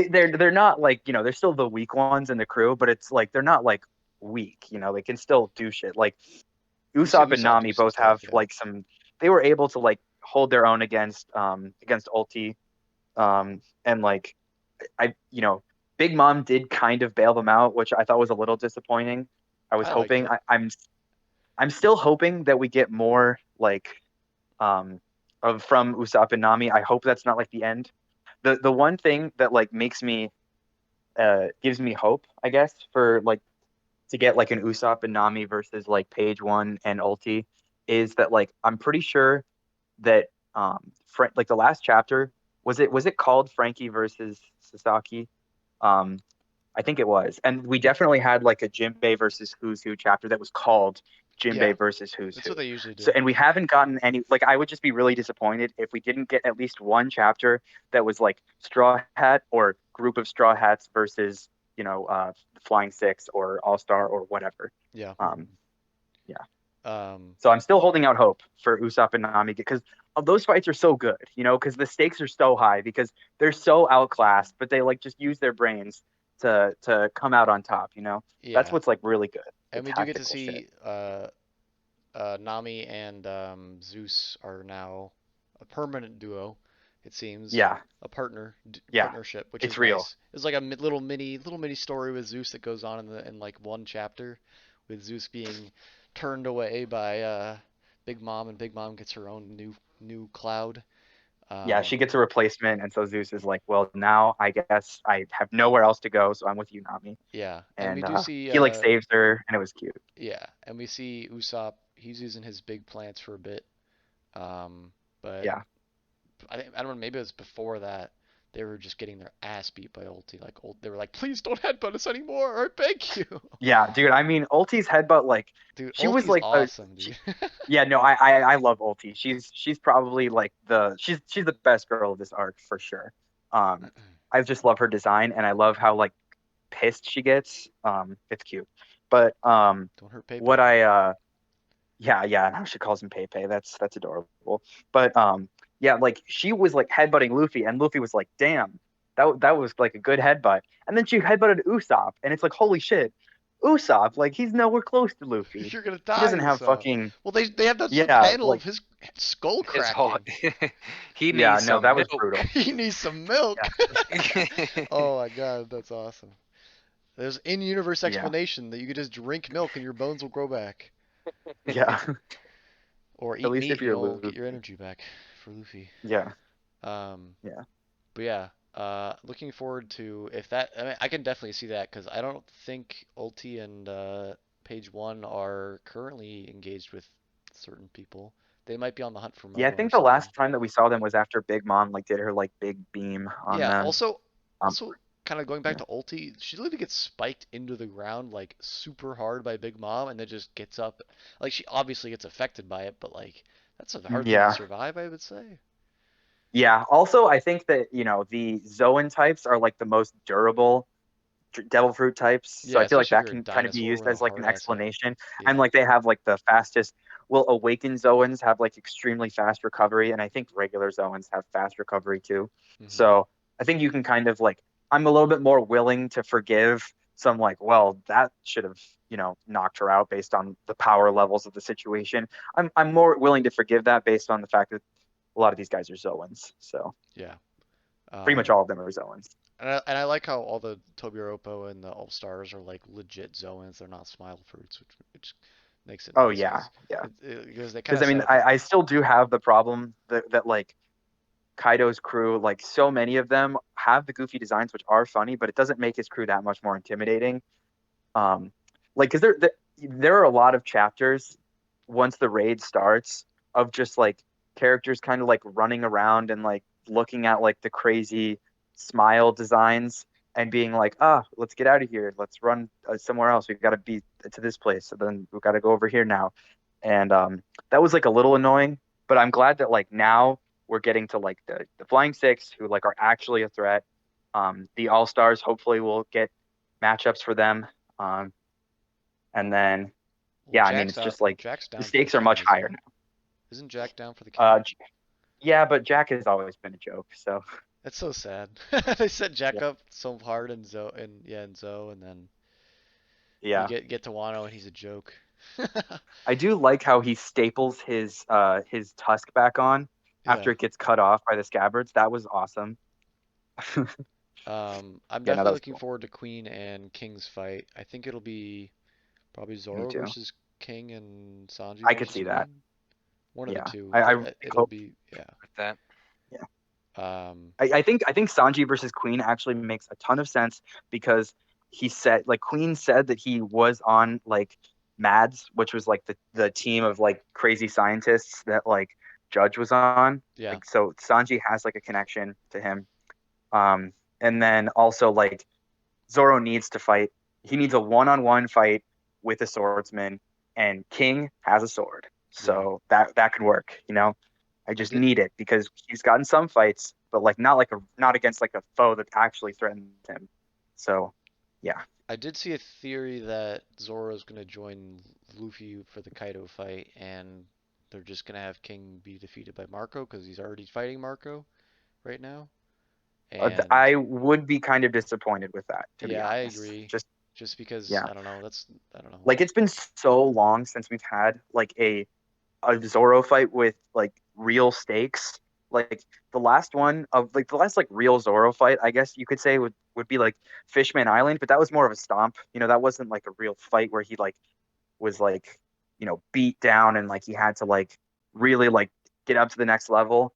they're not like, they're still the weak ones in the crew, but it's like they're not like weak. They can still do shit. Like We see Usopp and Usopp do Nami some both stuff. have Yeah, like some. They were able to like hold their own against Ulti, and like Big Mom did kind of bail them out, which I thought was a little disappointing. I was I liked hoping it. I'm still hoping that we get more like um of from Usopp and Nami. I hope that's not like the end. The one thing that like makes me gives me hope, I guess, for like to get like an Usopp and Nami versus like Page One and Ulti is that like I'm pretty sure that like the last chapter was it called Frankie versus Sasaki? Um I think it was. And we definitely had like a Jinbei versus Who's Who chapter that was called Yeah, Jinbei versus Who's that's Who. what they usually So, do. and we haven't gotten any, like, I would just be really disappointed if we didn't get at least one chapter that was like Straw Hat or group of Straw Hats versus, Flying Six or All Star or whatever. Yeah. Um, yeah. Um, So I'm still holding out hope for Usopp and Nami because those fights are so good, because the stakes are so high because they're so outclassed, but they like just use their brains to come out on top. That's yeah, what's like really good, the and we do get to tactical shit. see Nami and Zeus are now a permanent duo. It seems Yeah, a yeah, partnership, which it's is real. nice. It's like a little mini story with Zeus that goes on in like one chapter, with Zeus being turned away by Big Mom, and Big Mom gets her own new cloud. Yeah, Um, she gets a replacement, and so Zeus is like, well, now I guess I have nowhere else to go, so I'm with you, Nami. yeah, and we And do see he like saves her, and it was cute. yeah, and we see Usopp. He's using his big plants for a bit. But Yeah. I don't know. Maybe it was before that. They were just getting their ass beat by Ulti. They were like, please don't headbutt us anymore. I beg you. Yeah, dude. I mean, Ulti's headbutt, like, Dude, she was Ulti's like awesome, she, dude. yeah, no, I love Ulti. She's probably like she's the best girl of this arc for sure. I just love her design and I love how like pissed she gets. It's cute. But Don't hurt Pepe. what I yeah, yeah, and how she calls him Pepe. That's adorable. But yeah, like she was like headbutting Luffy and Luffy was like, "Damn. That was like a good headbutt." And then she headbutted Usopp and it's like, "Holy shit. Usopp, like he's nowhere close to Luffy. You're gonna He die, doesn't have Usopp. fucking Well, they have that yeah, panel like of his skull His whole cracking. he yeah, needs no, some that was milk. brutal. He needs some milk. Yeah. Oh my god, that's awesome. There's in-universe Yeah. explanation that you could just drink milk and your bones will grow back, Yeah. or At eat least meat if and you're you'll get your Luffy. energy back for Luffy. Yeah. Um, Yeah. But yeah, looking forward to if that. I mean, I can definitely see that because I don't think Ulti and Page One are currently engaged with certain people. They might be on the hunt for Yeah, I Momo or think the something. last time that we saw them was after Big Mom like did her like big beam on Yeah. them. Um Also, kind of going back yeah. to Ulti, she literally gets spiked into the ground like super hard by Big Mom, and then just gets up. Like she obviously gets affected by it, but like that's a hard thing to Yeah. survive, I would say. Yeah. Also, I think that, the Zoan types are like the most durable devil fruit types. So Yeah, I feel like especially if that you're a can kind of be dinosaur used with a as like an hard ass head. explanation. And Yeah. like they have like the fastest, will awaken Zoans have like extremely fast recovery. And I think regular Zoans have fast recovery too. Hmm. So I think you can kind of like, I'm a little bit more willing to forgive some like, well, that should have, knocked her out based on the power levels of the situation. I'm more willing to forgive that based on the fact that a lot of these guys are Zoans. So Yeah. pretty much Um, all of them are Zoans. and I like how all the Tobiropo and the All Stars are like legit Zoans. They're not smile fruits, which makes it Oh nice yeah, yeah. because they kind Because of I set mean, up a I still do have the problem that like Kaido's crew, like so many of them have the goofy designs, which are funny, but it doesn't make his crew that much more intimidating. Um, like, because there are a lot of chapters once the raid starts of just like characters kind of like running around and like looking at like the crazy smile designs and being like, let's get out of here, let's run somewhere else. We've got to be to this place, so then we've got to go over here now. And that was like a little annoying, but I'm glad that like now we're getting to like the Flying Six who like are actually a threat. The All Stars hopefully will get matchups for them. Um, and then well, yeah, I mean it's just like Jack's the down for the stakes are count, much isn't higher he? now. Isn't Jack down for the count? Yeah, but Jack has always been a joke, so That's so sad. They set Yeah. Jack up so hard in Zoe, and then you Yeah. get to Wano and he's a joke. I do like how he staples his tusk back on Yeah. after it gets cut off by the scabbards. That was awesome. I'm Yeah, no, that definitely was looking cool. forward to Queen and King's fight. I think it'll be probably Me Zoro too. versus King and Sanji I could versus see that. Queen. One of the Yeah. two, I but really it'll hope. be yeah. With that. Yeah. Um, I think Sanji versus Queen actually makes a ton of sense because he said like Queen said that he was on like Mads, which was like the team of like crazy scientists that like Judge was on. yeah. Like so Sanji has like a connection to him. Um and then also like Zoro needs to fight. He needs a one-on-one fight with a swordsman, and King has a sword. Yeah. So that could work, you know? I I just did need it because he's gotten some fights, but like not against like a foe that actually threatens him. So yeah. I did see a theory that Zoro's gonna join Luffy for the Kaido fight, and they're just gonna have King be defeated by Marco because he's already fighting Marco right now. And I would be kind of disappointed with that, to be yeah, I honest. agree. Just Just because yeah. I don't know. I don't know. Like it's been so long since we've had like a Zoro fight with like real stakes. Like the last like real Zoro fight, I guess you could say would be like Fishman Island, but that was more of a stomp. You know, that wasn't like a real fight where he like was like, beat down and like he had to like really like get up to the next level.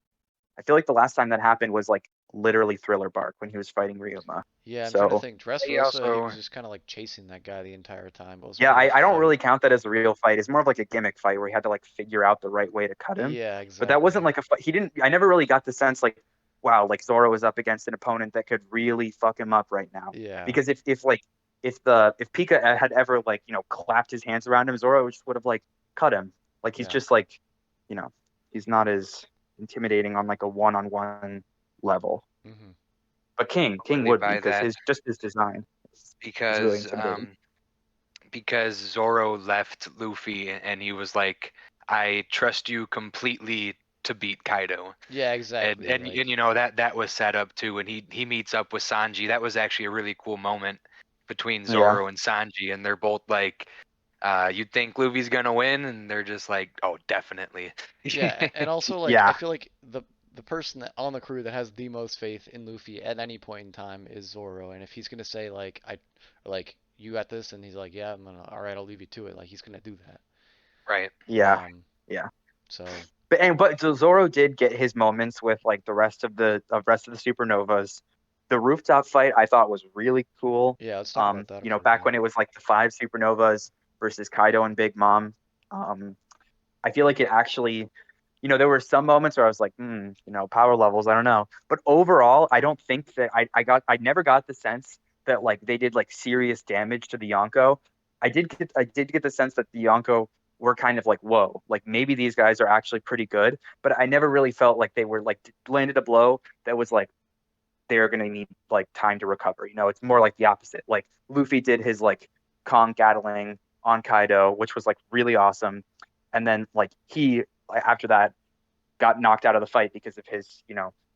I feel like the last time that happened was like literally Thriller Bark when he was fighting Ryuma. Yeah, I'm trying to So think. He Dressrosa, he also was just kind of like chasing that guy the entire time. But it wasn't yeah, a real I don't fight. really count that as a real fight. It's more of like a gimmick fight where he had to like figure out the right way to cut him. Yeah, But that wasn't exactly. like a fight. He didn't. I never really got the sense like, wow, like Zoro was up against an opponent that could really fuck him up right now. Yeah, Because if Pika had ever like clapped his hands around him, Zoro just would have like cut him. Like he's yeah. just like, you know, he's not as intimidating on like a one-on-one level. Hmm. But King completely would be buy because that his design is really because intimidating. because Zoro left Luffy and he was like, I trust you completely to beat Kaido. Yeah, And exactly. and, Like, and that was set up too, and he meets up with Sanji. That was actually a really cool moment between Yeah, Zoro and Sanji, and they're both like, you'd think Luffy's gonna win, and they're just like, oh, definitely. yeah, and also like I yeah, feel like the person that on the crew that has the most faith in Luffy at any point in time is Zoro, and if he's gonna say like like you got this, and he's like, yeah, I'm gonna, all right, I'll leave you to it. Like he's gonna do that. Right. yeah, Um, yeah. so But Zoro did get his moments with like the rest of the supernovas. The rooftop fight I thought was really cool. yeah, let's talk about that a little Back bit. when it was like the five supernovas versus Kaido and Big Mom. I feel like it actually, there were some moments where I was like, power levels, I don't know. But overall, I don't think that I never got the sense that like they did like serious damage to the Yonko. I did get the sense that the Yonko were kind of like, whoa, like maybe these guys are actually pretty good. But I never really felt like they were like landed a blow that was like they're gonna need like time to recover. It's more like the opposite. Like Luffy did his like Kong Gatling on Kaido, which was like really awesome. And then like he after that got knocked out of the fight because of his,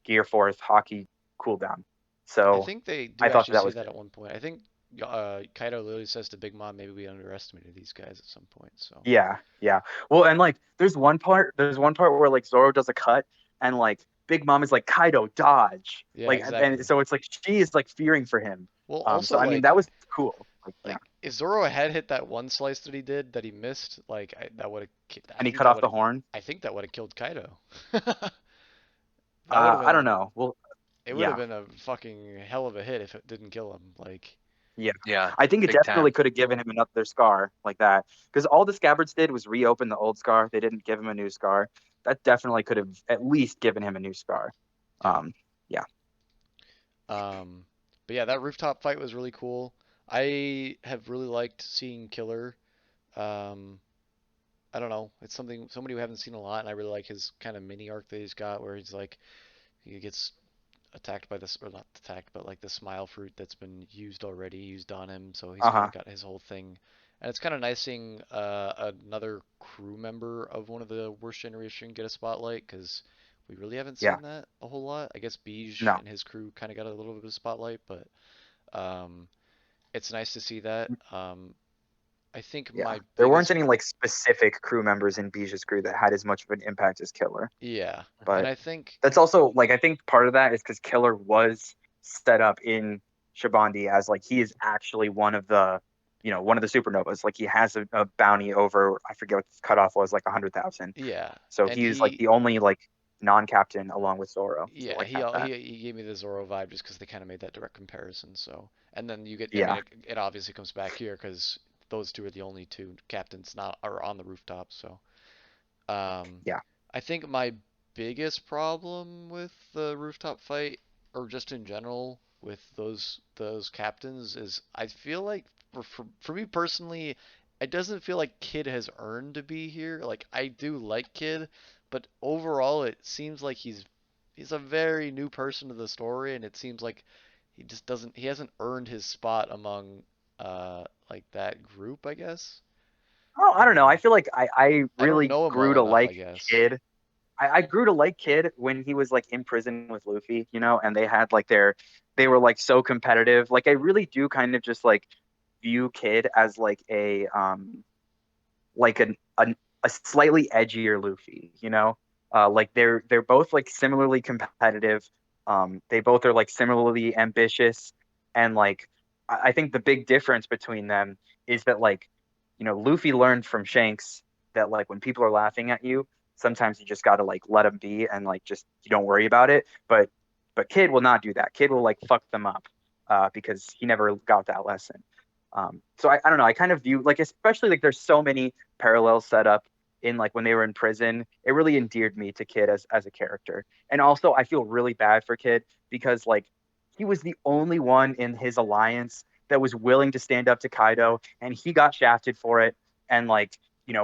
Gear Force hockey cooldown. I So think they I do thought actually that say was that good. at one point. I think Kaido literally says to Big Mom, maybe we underestimated these guys at some point. So Yeah, yeah. Well, and like there's one part where like Zoro does a cut and like Big Mom is like Kaido dodge. yeah, Like and exactly. so it's like she is like fearing for him. Well, So also I mean that like was cool. Like yeah. if Zoro had hit that one slice that he did that he missed, like that would have, I And he think cut that off would, the horn. I think that would have killed Kaido. That would have I don't been, know. Well, it would have yeah, been a fucking hell of a hit if it didn't kill him. Like, yeah. Yeah. I think it Big time. definitely could have given him another scar like that because all the scabbards did was reopen the old scar. They didn't give him a new scar. That definitely could have at least given him a new scar. yeah. Um, yeah. Um, but yeah, that rooftop fight was really cool. I have really liked seeing Killer. Um, I don't know. It's somebody we haven't seen a lot, and I really like his kind of mini arc that he's got, where he's like he gets attacked by this, or not attacked, but like the smile fruit that's been used on him, so he's kind of Uh-huh. got his whole thing. And it's kind of nice seeing another crew member of one of the worst generation get a spotlight, because We really haven't Yeah. seen that a whole lot. I guess Beige No. and his crew kind of got a little bit of a spotlight, but um, it's nice to see that. I think Yeah. my There weren't biggest, any like specific crew members in Bij's crew that had as much of an impact as Killer. yeah, and But I think, that's also like I think part of that is because Killer was set up in Shabandi as like he is actually one of the one of the supernovas. Like he has a bounty over I forget what the cutoff was, like 100,000. yeah, So and he's like the only like non-captain along with Zoro to yeah, like have that. he gave me the Zoro vibe just because they kind of made that direct comparison. So, and then you get, I mean, Yeah. it obviously comes back here because those two are the only two captains not are on the rooftop. So, um, Yeah. I think my biggest problem with the rooftop fight, or just in general with those captains, is I feel like for me personally, it doesn't feel like Kid has earned to be here. Like I do like Kid, but overall it seems like he's a very new person to the story, and it seems like he hasn't earned his spot among like that group, I guess. Oh, I don't know. I feel like I I don't really know him grew well to enough, I like guess. Kid. I grew to like Kid when he was like in prison with Luffy, and they had like they were like so competitive. Like I really do kind of just like view Kid as like like a slightly edgier Luffy, like they're both like similarly competitive. They both are like similarly ambitious, and like I think the big difference between them is that like Luffy learned from Shanks that like when people are laughing at you, sometimes you just got to like let them be and like just you don't worry about it. But Kid will not do that. Kid will like fuck them up because he never got that lesson. So I don't know. I kind of view like especially like there's so many parallels set up in like when they were in prison. It really endeared me to Kid as a character. And also I feel really bad for Kid because like he was the only one in his alliance that was willing to stand up to Kaido and he got shafted for it. And like,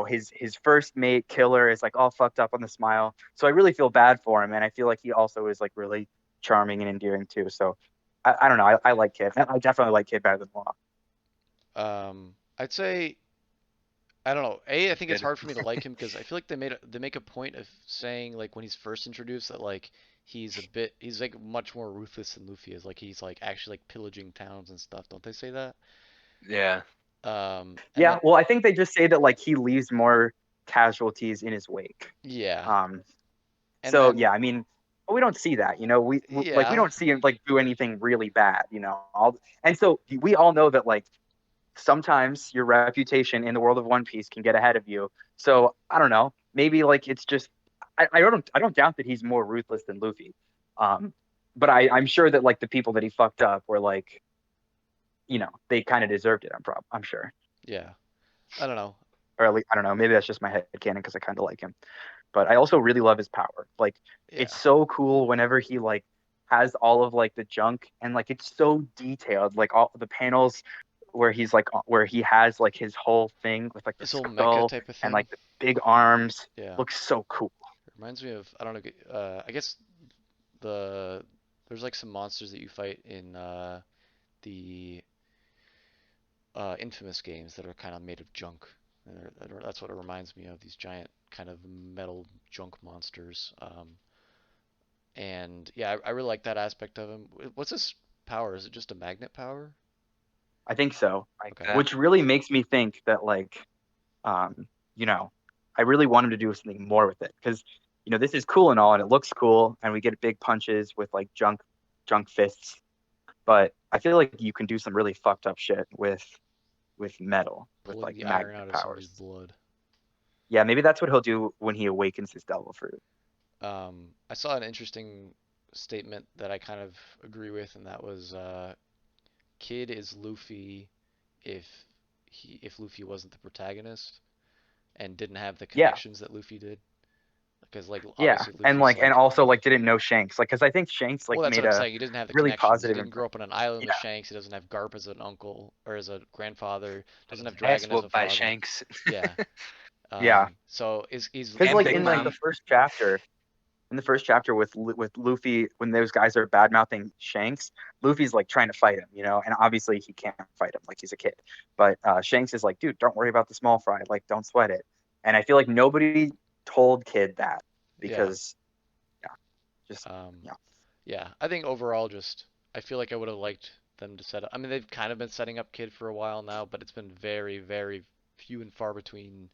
his first mate Killer is like all fucked up on the smile. So I really feel bad for him. And I feel like he also is like really charming and endearing too. So I don't know. I like Kid. I definitely like Kid better than Law. I'd say I don't know. I think it's Good. hard for me to like him because I feel like they make a point of saying like when he's first introduced that like he's like much more ruthless than Luffy is. Like he's like actually like pillaging towns and stuff. Don't they say that? Yeah. And then Yeah, well, I think they just say that like he leaves more casualties in his wake. yeah, Um, and so then yeah, I mean, we don't see that, like we yeah, don't see him like do anything really bad, and so we all know that like sometimes your reputation in the world of One Piece can get ahead of you. So I don't know, maybe like it's just I don't doubt that he's more ruthless than Luffy. Um, but I'm sure that like the people that he fucked up were like, they kind of deserved it. I'm sure. yeah. I don't know. Or at least I don't know. Maybe that's just my head canon because I kind of like him. But I also really love his power. Like it's Yeah, so cool whenever he like has all of like the junk and like it's so detailed. Like all the panels where he's like where he has like his whole thing with like the this whole mecha skull type of and thing. like the big arms Yeah, looks so cool. it reminds me of I don't know. I guess the there's like some monsters that you fight in the infamous games that are kind of made of junk. And that's what it reminds me of, these giant kind of metal junk monsters. And yeah, I really like that aspect of him. What's his power? Is it just a magnet power? I think so. Like Okay. that. Which really makes me think that like um, you know, I really want him to do something more with it because this is cool and all, and it looks cool, and we get big punches with like junk fists. But I feel like you can do some really fucked up shit with metal, with Pulling like the iron magnet out of somebody's powers. blood. Yeah, maybe that's what he'll do when he awakens his devil fruit. I saw an interesting statement that I kind of agree with, and that was Kid is Luffy if if Luffy wasn't the protagonist and didn't have the Yeah, connections that Luffy did. Because like yeah, obviously and Luffy's like and like, also like didn't know Shanks, like because I think Shanks well, like that's what made I'm a saying. He doesn't have the really connections. He positive didn't grow impression. up on an island with Yeah, Shanks. He doesn't have Garp as an uncle or as a grandfather. Doesn't have Ass Dragon as a whooped by father. Shanks Yeah. yeah, So is he's because and like Kid Big in like Mom. the first chapter with Luffy when those guys are bad mouthing Shanks, Luffy's like trying to fight him, and obviously he can't fight him like he's a kid. But Shanks is like, dude, don't worry about the small fry, like don't sweat it. And I feel like nobody told Kid that yeah. because yeah, Just Um, yeah. yeah, I think overall, just I feel like I would have liked them to set up. I mean, they've kind of been setting up Kid for a while now, but it's been very, very few and far between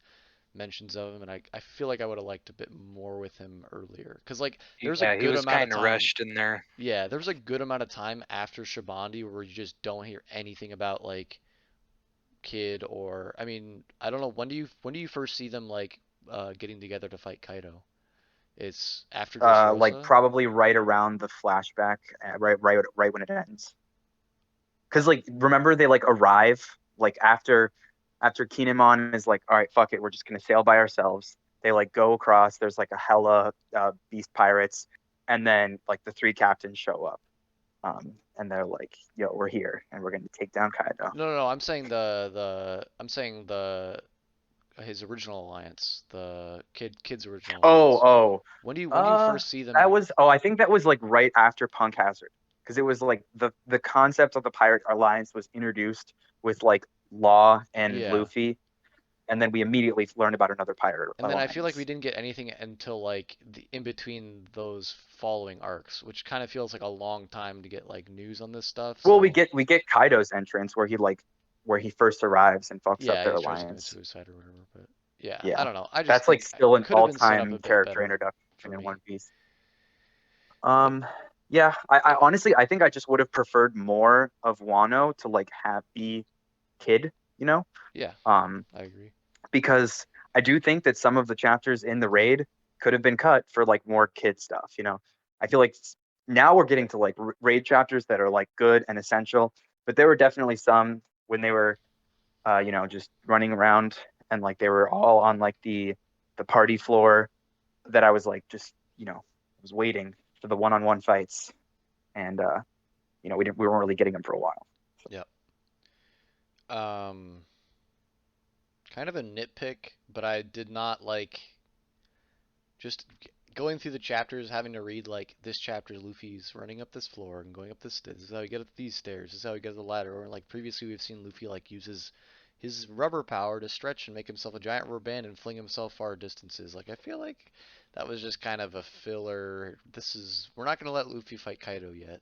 mentions of him, and I feel like I would have liked a bit more with him earlier. Cause like there's a Yeah, he good was amount of kind of time. rushed in there. Yeah, there was a good amount of time after Shabandi where you just don't hear anything about like Kid or I mean I don't know when do you first see them like getting together to fight Kaido? It's after Like Dressrosa. probably right around the flashback, right when it ends. Because like remember they like arrive like after Kinemon is like, all right, fuck it, we're just gonna sail by ourselves. They like go across. There's like a hella beast pirates, and then like the three captains show up, and they're like, yo, we're here, and we're gonna take down Kaido. No, no, no. I'm saying I'm saying the his original alliance, the Kid's original Oh, alliance. oh, When do you first see that them? was. Oh, I think that was like right after Punk Hazard, because it was like the concept of the Pirate Alliance was introduced with like Law and Yeah. Luffy, and then we immediately learned about another Pirate And then I feel like we Alliance. didn't get anything until like the in between those following arcs, which kind of feels like a long time to get like news on this stuff. Well, So we get Kaido's entrance where he first arrives and fucks up yeah, their he tries to commit alliance. suicide or whatever. But yeah, I Yeah, don't know. I just that's like think it still an could have been set up a all-time bit character better introduction for in One me. Piece. But Um, yeah, I yeah, honestly I think I just would have preferred more of Wano to like have be Kid, you know? yeah, Um, I agree. because I do think that some of the chapters in the raid could have been cut for like more kid stuff, you know? I feel like now we're getting to like raid chapters that are like good and essential, but there were definitely some when they were just running around and like they were all on like the party floor that I was like just, I was waiting for the one-on-one fights and we weren't really getting them for a while. So, Yep. Um, kind of a nitpick, but I did not like just going through the chapters, having to read like this chapter, Luffy's running up this floor and going up this stairs. This is how he get up these stairs. This is how he gets the ladder. Or like previously, we've seen Luffy like use his rubber power to stretch and make himself a giant rubber band and fling himself far distances. Like I feel like that was just kind of a filler. We're not gonna let Luffy fight Kaido yet.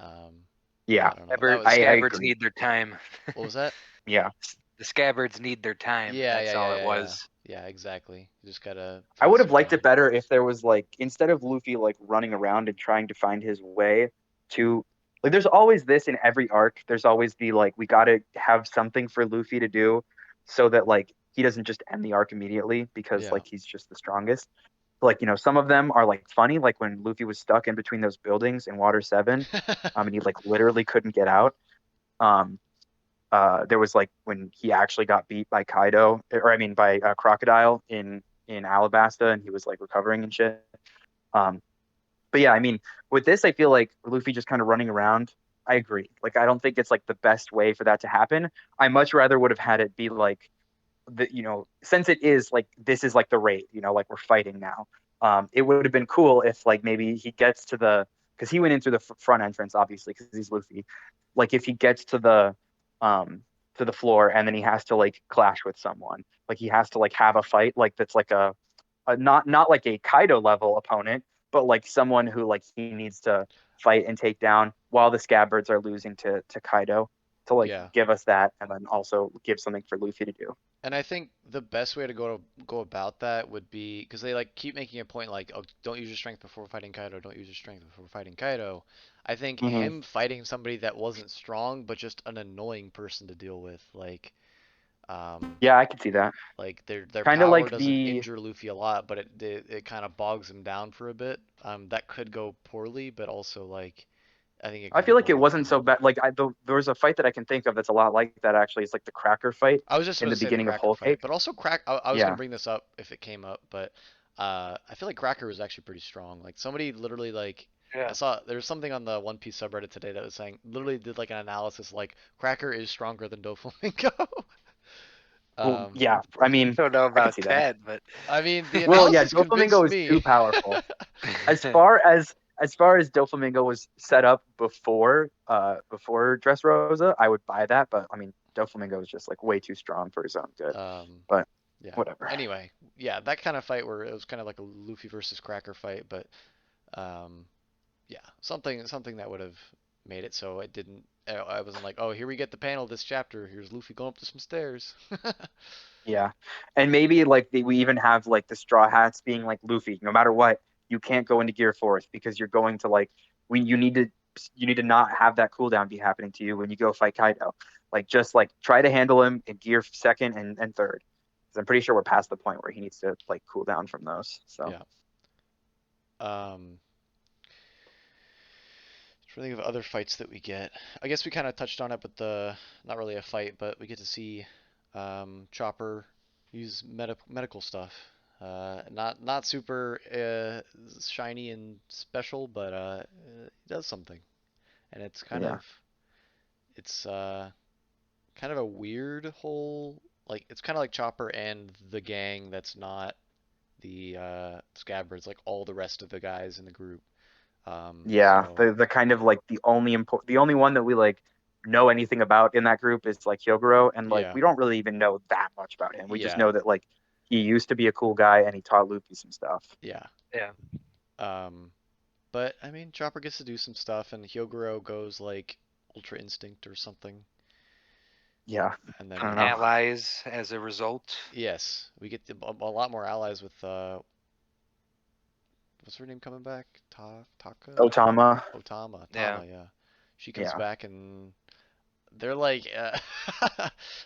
Um, yeah, I don't know. That Ever, was I scabbards agree. need their time. what was that? Yeah, The scabbards need their time. Yeah, yeah, That's yeah, all it yeah, yeah. was. Yeah, exactly. You just gotta I find would have some liked it time. better if there was like instead of Luffy like running around and trying to find his way to like there's always this in every arc. There's always the like we got to have something for Luffy to do so that like he doesn't just end the arc immediately because Yeah. like he's just the strongest. Like, some of them are like funny, like when Luffy was stuck in between those buildings in Water 7, and he like literally couldn't get out. Um, there was like when he actually got beat by Kaido, or I mean by Crocodile in Alabasta, and he was like recovering and shit. Um, but yeah, I mean, with this, I feel like Luffy just kind of running around. I agree. Like, I don't think it's like the best way for that to happen. I much rather would have had it be like since it is like this is like the raid, like we're fighting now. It would have been cool if like maybe he gets to because he went in through the front entrance, obviously, because he's Luffy. Like if he gets um to the floor and then he has to like clash with someone, like he has to like have a fight, like that's like a not like a Kaido level opponent, but like someone who like he needs to fight and take down while the Scabbards are losing to Kaido to like Yeah. give us that and then also give something for Luffy to do. And I think the best way to go about that would be because they like keep making a point like, oh, don't use your strength before fighting Kaido. Don't use your strength before fighting Kaido. I think Hmm. him fighting somebody that wasn't strong but just an annoying person to deal with, um, Yeah, I can see that. their Kind of power like doesn't injure Luffy a lot, but it kind of bogs him down for a bit. That could go poorly, but also like I think it I could feel go like it poorly wasn't too. so bad. Like there was a fight that I can think of that's a lot like that actually. It's like the Cracker fight I was just in about the to say the beginning of Cracker Whole fight, Cake. but also I was gonna Yeah. bring this up if it came up, but I feel like Cracker was actually pretty strong. Like somebody literally like I Yeah. saw there was something on the One Piece subreddit today that was saying literally did like an analysis like Cracker is stronger than Doflamingo. Well, um, yeah. I mean, Don't know I could about see that. that, but I mean the Well, yeah, analysis convinced Doflamingo is me. too powerful. As far as Doflamingo was set up before Dressrosa, I would buy that. But I mean, Doflamingo is just like way too strong for his own good. um, But yeah. whatever. Anyway, yeah, that kind of fight where it was kind of like a Luffy versus Cracker fight, but Yeah, something that would have made it so it didn't. I wasn't like, oh, here we get the panel of this chapter. Here's Luffy going up to some stairs. Yeah, and maybe like we even have like the Straw Hats being like Luffy. No matter what, you can't go into Gear Fourth because you're going to like when you need to not have that cooldown be happening to you when you go fight Kaido. Like just like try to handle him in Gear Second and Third. Because I'm pretty sure we're past the point where he needs to like cool down from those. So Yeah. Um, Trying to think of other fights that we get. I guess we kind of touched on it, but not really a fight, but we get to see Chopper use medical stuff. Not super shiny and special, but he does something, and yeah, it's kind of a weird whole like it's kind of like Chopper and the gang that's not the Scabbards, like all the rest of the guys in the group. yeah. So The kind of like the only one that we like know anything about in that group is like Hyogoro, and like yeah, we don't really even know that much about him. We just yeah, know that like he used to be a cool guy and he taught Luffy some stuff. yeah. Yeah. Um, but I mean, Chopper gets to do some stuff, and Hyogoro goes like Ultra Instinct or something, Yeah, and I don't then know. Allies as a result. yes, we get a lot more allies with what's her name coming back? Taka? Otama, Otama. Yeah. Tama, yeah. She comes yeah, back and they're like,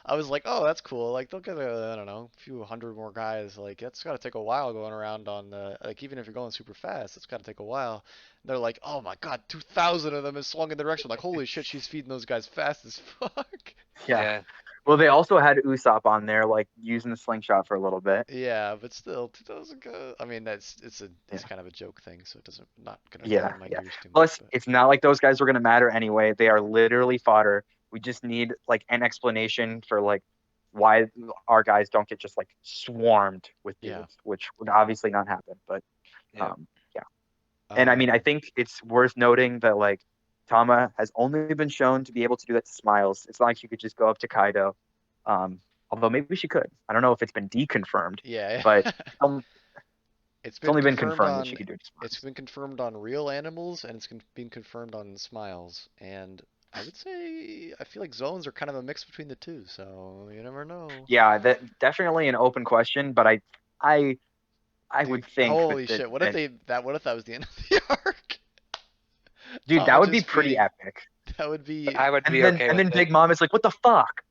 I was like, oh, that's cool. Like they'll get I don't know, a few hundred more guys. Like that's got to take a while going around on like even if you're going super fast, it's got to take a while. They're like, oh my God, 2,000 of them is swung in the direction. Like holy shit, she's feeding those guys fast as fuck. yeah. Yeah. Well, they also had Usopp on there, like using the slingshot for a little bit. Yeah, but still, 2,000. I mean, Yeah, it's kind of a joke thing, so it doesn't not gonna yeah, grind my yeah. gears too much. Plus, But it's not like those guys were gonna matter anyway. They are literally fodder. We just need like an explanation for like why our guys don't get just like swarmed with yeah, dudes, which would obviously not happen. But Yeah. yeah. And I mean, I um, think it's worth noting that like Tama has only been shown to be able to do that to Smiles. It's not like she could just go up to Kaido. Um, although maybe she could. I don't know if it's been deconfirmed, yeah. but It's it's been only been confirmed confirmed that she on could do it to it's Smiles. been confirmed on real animals and been confirmed on smiles. And I would say I feel like zones are kind of a mix between the two, so you never know. Yeah, that definitely an open question, but I I Dude, would think holy shit! What if that was the end of the arc? dude, Tama that would be just pretty feeding. epic. That would be I would be okay And with then it. Big Mom is like, what the fuck?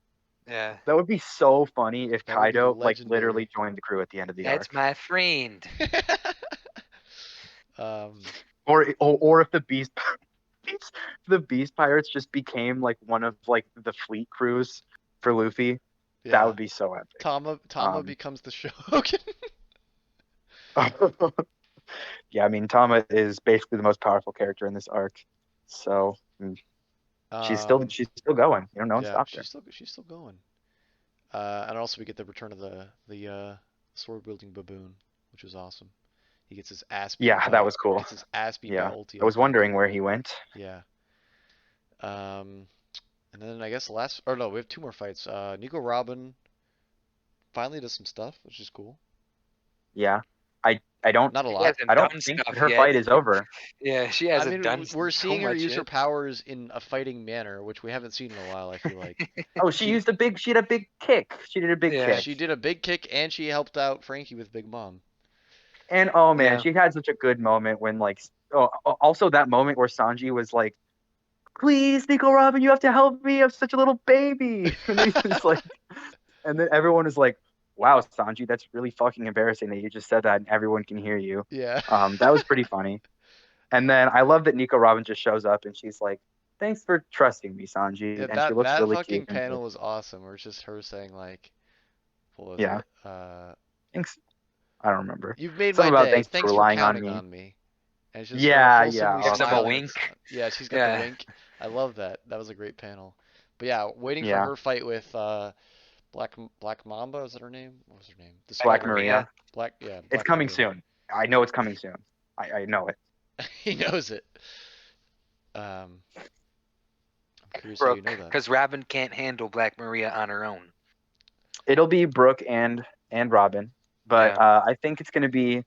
Yeah. That would be so funny if that would be Kaido like literally legendary. joined the crew at the end of the That's arc. my friend. um, Or if the the Beast Pirates just became like one of like the fleet crews for Luffy, that yeah. would be so epic. Tama Um, becomes the Shogun. yeah, I mean Tama is basically the most powerful character in this arc, so um, she's still going. You know, no one yeah, stopped her. she's still going. And also we get the return of the sword wielding baboon, which was awesome. He Yeah, that was cool. gets his ass beat by Yeah, Ulti I like was a wondering where he went. yeah. Um, and then I guess the last or no, we have two more fights. Nico Robin finally does some stuff, which is cool. Yeah, I don't Not a She lot. I hasn't don't done think that stuff her yet. fight is over. Yeah, she I hasn't done mean, we're so seeing her much use her yet. powers in a fighting manner, which we haven't seen in a while, I feel like. Oh, She she had a big kick. She did a big Yeah. kick. she did a big kick and she helped out Frankie with Big Mom. And oh man, Yeah. she had such a good moment when like also that moment where Sanji was like, "Please, Nico Robin, you have to help me. I'm such a little baby." And then he's like, and then everyone is like, "Wow, Sanji, that's really fucking embarrassing that you just said that and everyone can hear you." Yeah. That was pretty funny. And then I love that Nico Robin just shows up and she's like, "Thanks for trusting me, Sanji." Yeah, And she looks that really cute fucking and panel like, was awesome. Where it's just her saying like, what was yeah, it? thanks. I don't remember. You've made my Something about day. thanks for Thanks for relying on counting me. on me. And it's just her Yeah, yeah. wholesomely Oh, Gives that him a was smiling. great. wink. Yeah, she's got the Yeah. wink. I love that. That was a great panel. But yeah, waiting for Yeah, her fight with Black Mamba. Is that her name? What was her name? The Black Black spider. Maria. Maria. It's Black coming Maria. soon. I know it's coming soon. I know it. He knows it. I'm curious how you Brooke, know that. because Robin can't handle Black Maria on her own. It'll be Brooke and Robin, but Yeah. I think it's gonna be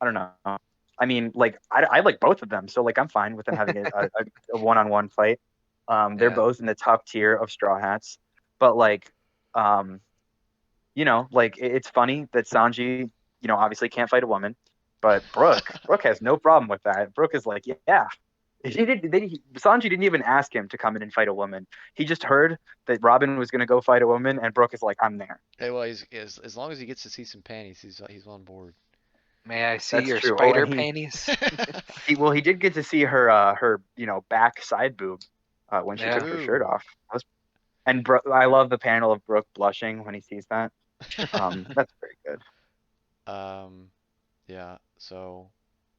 I don't know. I mean, like I like both of them, so like I'm fine with them having a one-on-one fight. They're Yeah. both in the top tier of Straw Hats, but like, um, like it's funny that Sanji, obviously can't fight a woman, but Brooke has no problem with that. Brooke is like, yeah. Sanji didn't even ask him to come in and fight a woman. He just heard that Robin was going to go fight a woman, and Brooke is like, I'm there. Hey, well, as long as he gets to see some panties, he's on board. May I see That's your true. Oh, and spider panties? he did get to see her back side boob when she Yeah. took her shirt Ooh. off. And I love the panel of Brooke blushing when he sees that. That's very good. Um, yeah. So,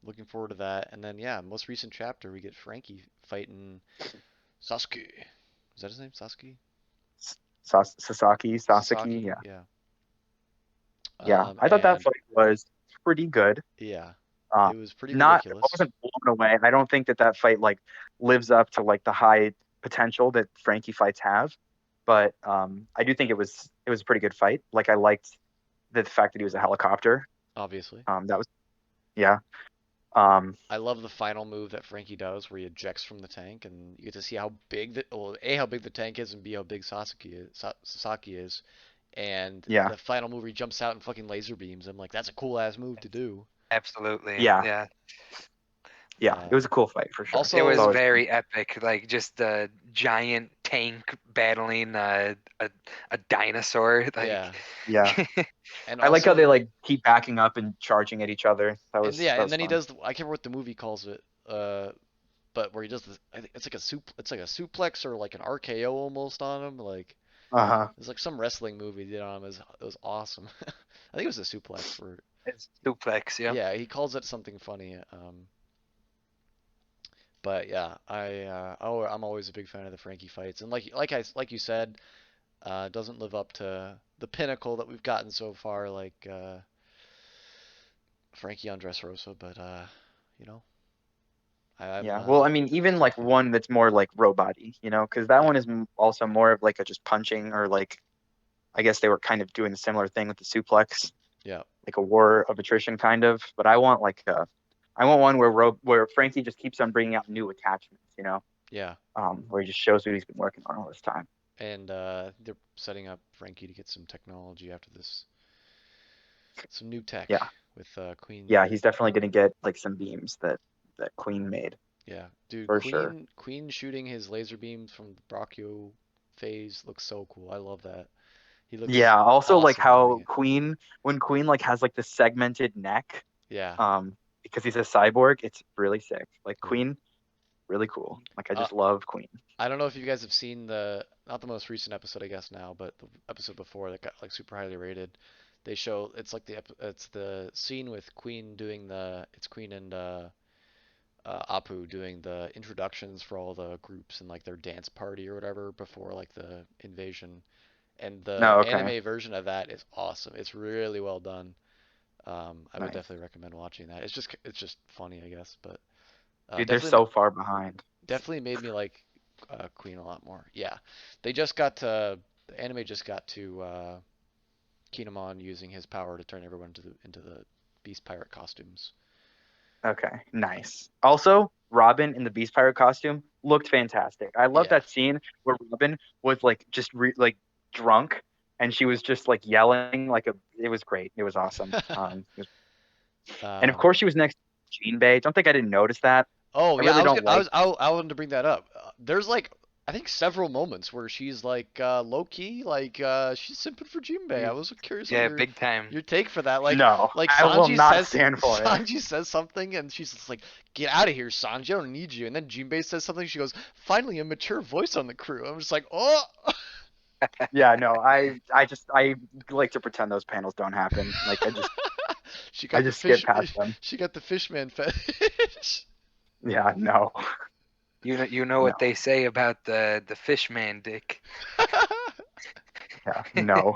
looking forward to that. And then, yeah, most recent chapter we get Frankie fighting Sasuke. Is that his name? Sasuke? Sasaki, Sasaki. yeah, Yeah. yeah. I thought that And fight was pretty good. yeah, Uh, it was pretty not I ridiculous. wasn't blown away. I don't think that fight like lives up to like the high potential that Frankie fights have, but I do think it was a pretty good fight. Like I liked the fact that he was a helicopter. Obviously. That was yeah. Um, I love the final move that Frankie does, where he ejects from the tank, and you get to see how big A, how big the tank is, and B, how big Sasaki is. And yeah, the final move, he jumps out and fucking laser beams. I'm like, that's a cool ass move to do. Absolutely. yeah, Yeah. yeah. It Uh, was a cool fight for sure. It It's was also, always very epic, like just a giant tank battling a dinosaur. yeah, Like, yeah. and I like how also, they like keep backing up and charging at each other. That and was yeah, that and was then he fun. does. I can't remember what the movie calls it. But where he does this, I think it's like a it's like a suplex or like an RKO almost on him. Like Uh-huh. it's like some wrestling movie he did on him. It was awesome. I think it was a suplex where it's suplex. Yep. yeah, he calls it something funny. But yeah, I'm always a big fan of the Frankie fights, and like you said, doesn't live up to the pinnacle that we've gotten so far, like Frankie on Dressrosa. But you know, I'm Yeah. Well, I mean, even still a like fan. one that's more like robot-y, because that Yeah, one is also more of like a just punching or like I guess they were kind of doing a similar thing with the suplex, yeah, like a war of attrition kind of. But I want one where Frankie just keeps on bringing out new attachments, yeah. where he just shows what he's been working on all this time. And they're setting up Frankie to get some technology after this, some new tech Yeah. with Queen. Yeah, he's definitely gonna get like some beams that Queen made Yeah, dude, for sure. Queen shooting his laser beams from the Brachio phase looks so cool. I love that. He looks Yeah, also like awesome doing how it. When Queen like has like the segmented neck, Yeah, because he's a cyborg, it's really sick. Like yeah. Queen, really cool. Like I Uh, just love Queen. I don't know if you guys have seen not the most recent episode, I guess now, but the episode before that got like super highly rated. They show it's like it's the scene with Queen doing it's Queen and Apu doing the introductions for all the groups and like their dance party or whatever before like the invasion. And the No, okay. anime version of that is awesome. It's really well done. I would Nice. definitely recommend watching that. It's just funny, I guess, but Dude, they're definitely so far behind. definitely made me like Queen a lot more. Yeah, they just got to the anime just got to Kinemon using his power to turn everyone into the Beast Pirate costumes. Okay, nice. Also, Robin in the Beast Pirate costume looked fantastic. I love Yeah. that scene where Robin was like just like drunk and she was just like yelling like a it was great. It was awesome. And of um, course she was next to Jean Bay. Don't think I didn't notice that. Oh I yeah, really don't like I wanted to bring that up. There's like I think several moments where she's like low key, like she's simping for Jinbei. I Mm, was curious on yeah, big time. your take for that. no. Like I will Sanji not says stand for it. Sanji says something and she's just like, "Get out of here, Sanji. I don't need you." And then Jinbei says something. She goes, "Finally, a mature voice on the crew." I'm just like, "Oh." Yeah, no. I like to pretend those panels don't happen. Like She I got the just skip fish. past them. She got the fishman fetish. Yeah, no. You know what No. they say about the fish man, Dick. Yeah, no.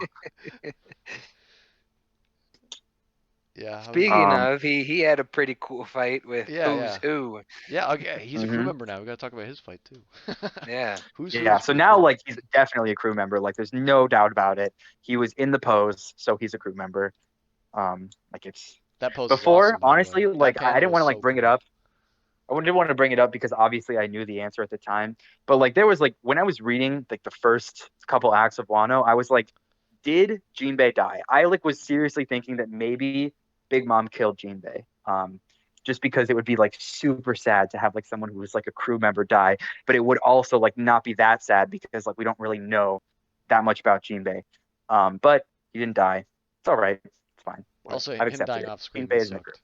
Yeah, how was Speaking Um of, he had a pretty cool fight with yeah, Who's yeah. Who. Yeah, okay. He's a crew mhm. member now. We gotta talk about his fight too. Yeah. Yeah, Who's so pretty now cool. like he's definitely a crew member. Like there's no doubt about it. He was in the pose, so he's a crew member. Like That pose is Before, awesome, by the way. honestly, That like I panel didn't was want to like so bring it cool. up. I didn't want to bring it up because obviously I knew the answer at the time. But like there was like when I was reading like the first couple acts of Wano, I was like, did Jinbei die? I like was seriously thinking that maybe Big Mom killed Jinbei. Just because it would be like super sad to have like someone who was like a crew member die, but it would also like not be that sad because like we don't really know that much about Jinbei. But he didn't die. It's all right. It's fine. Whatever. Also, I've him accepted dying it. off screen Jinbei would is in the crew. sucked.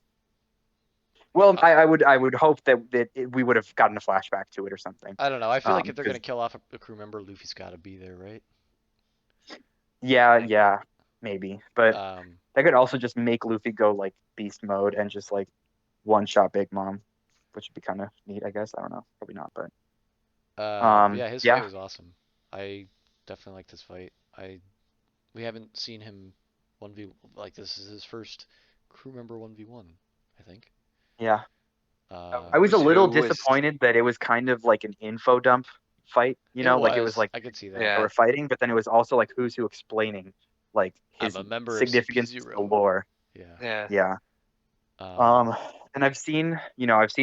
Well, Uh, I would hope that we would have gotten a flashback to it or something. I don't know. I feel like if they're gonna Because kill off a crew member, Luffy's got to be there, right? yeah, maybe. But Um, that could also just make Luffy go like beast mode and just like one shot Big Mom, which would be kind of neat, I guess. I don't know, probably not, but but yeah, his fight yeah, was awesome. I definitely liked his fight. We haven't seen him 1v like this is his first crew member 1v1, I think. yeah. I was a Who's little who was disappointed that it was kind of like an info dump fight, It like it was was. like I could see that. they yeah were fighting, but then it was also like who's who explaining like I'm his a member of significance to the CP0. lore. Yeah. yeah Yeah. Um, Um, and I've seen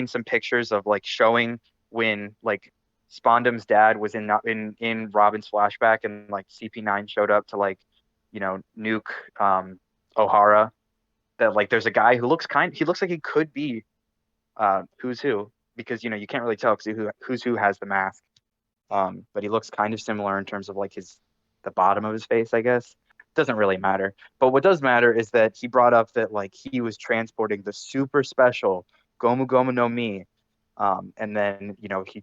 some pictures of like showing when like Spondam's dad was in Robin's flashback and like CP9 showed up to like, nuke O'Hara. That like there's a guy who he looks like he could be who's who because you can't really tell because who's who has the mask. But he looks kind of similar in terms of like the bottom of his face, I guess. Doesn't really matter. But what does matter is that he brought up that like he was transporting the super special Gomu Gomu no Mi. And then,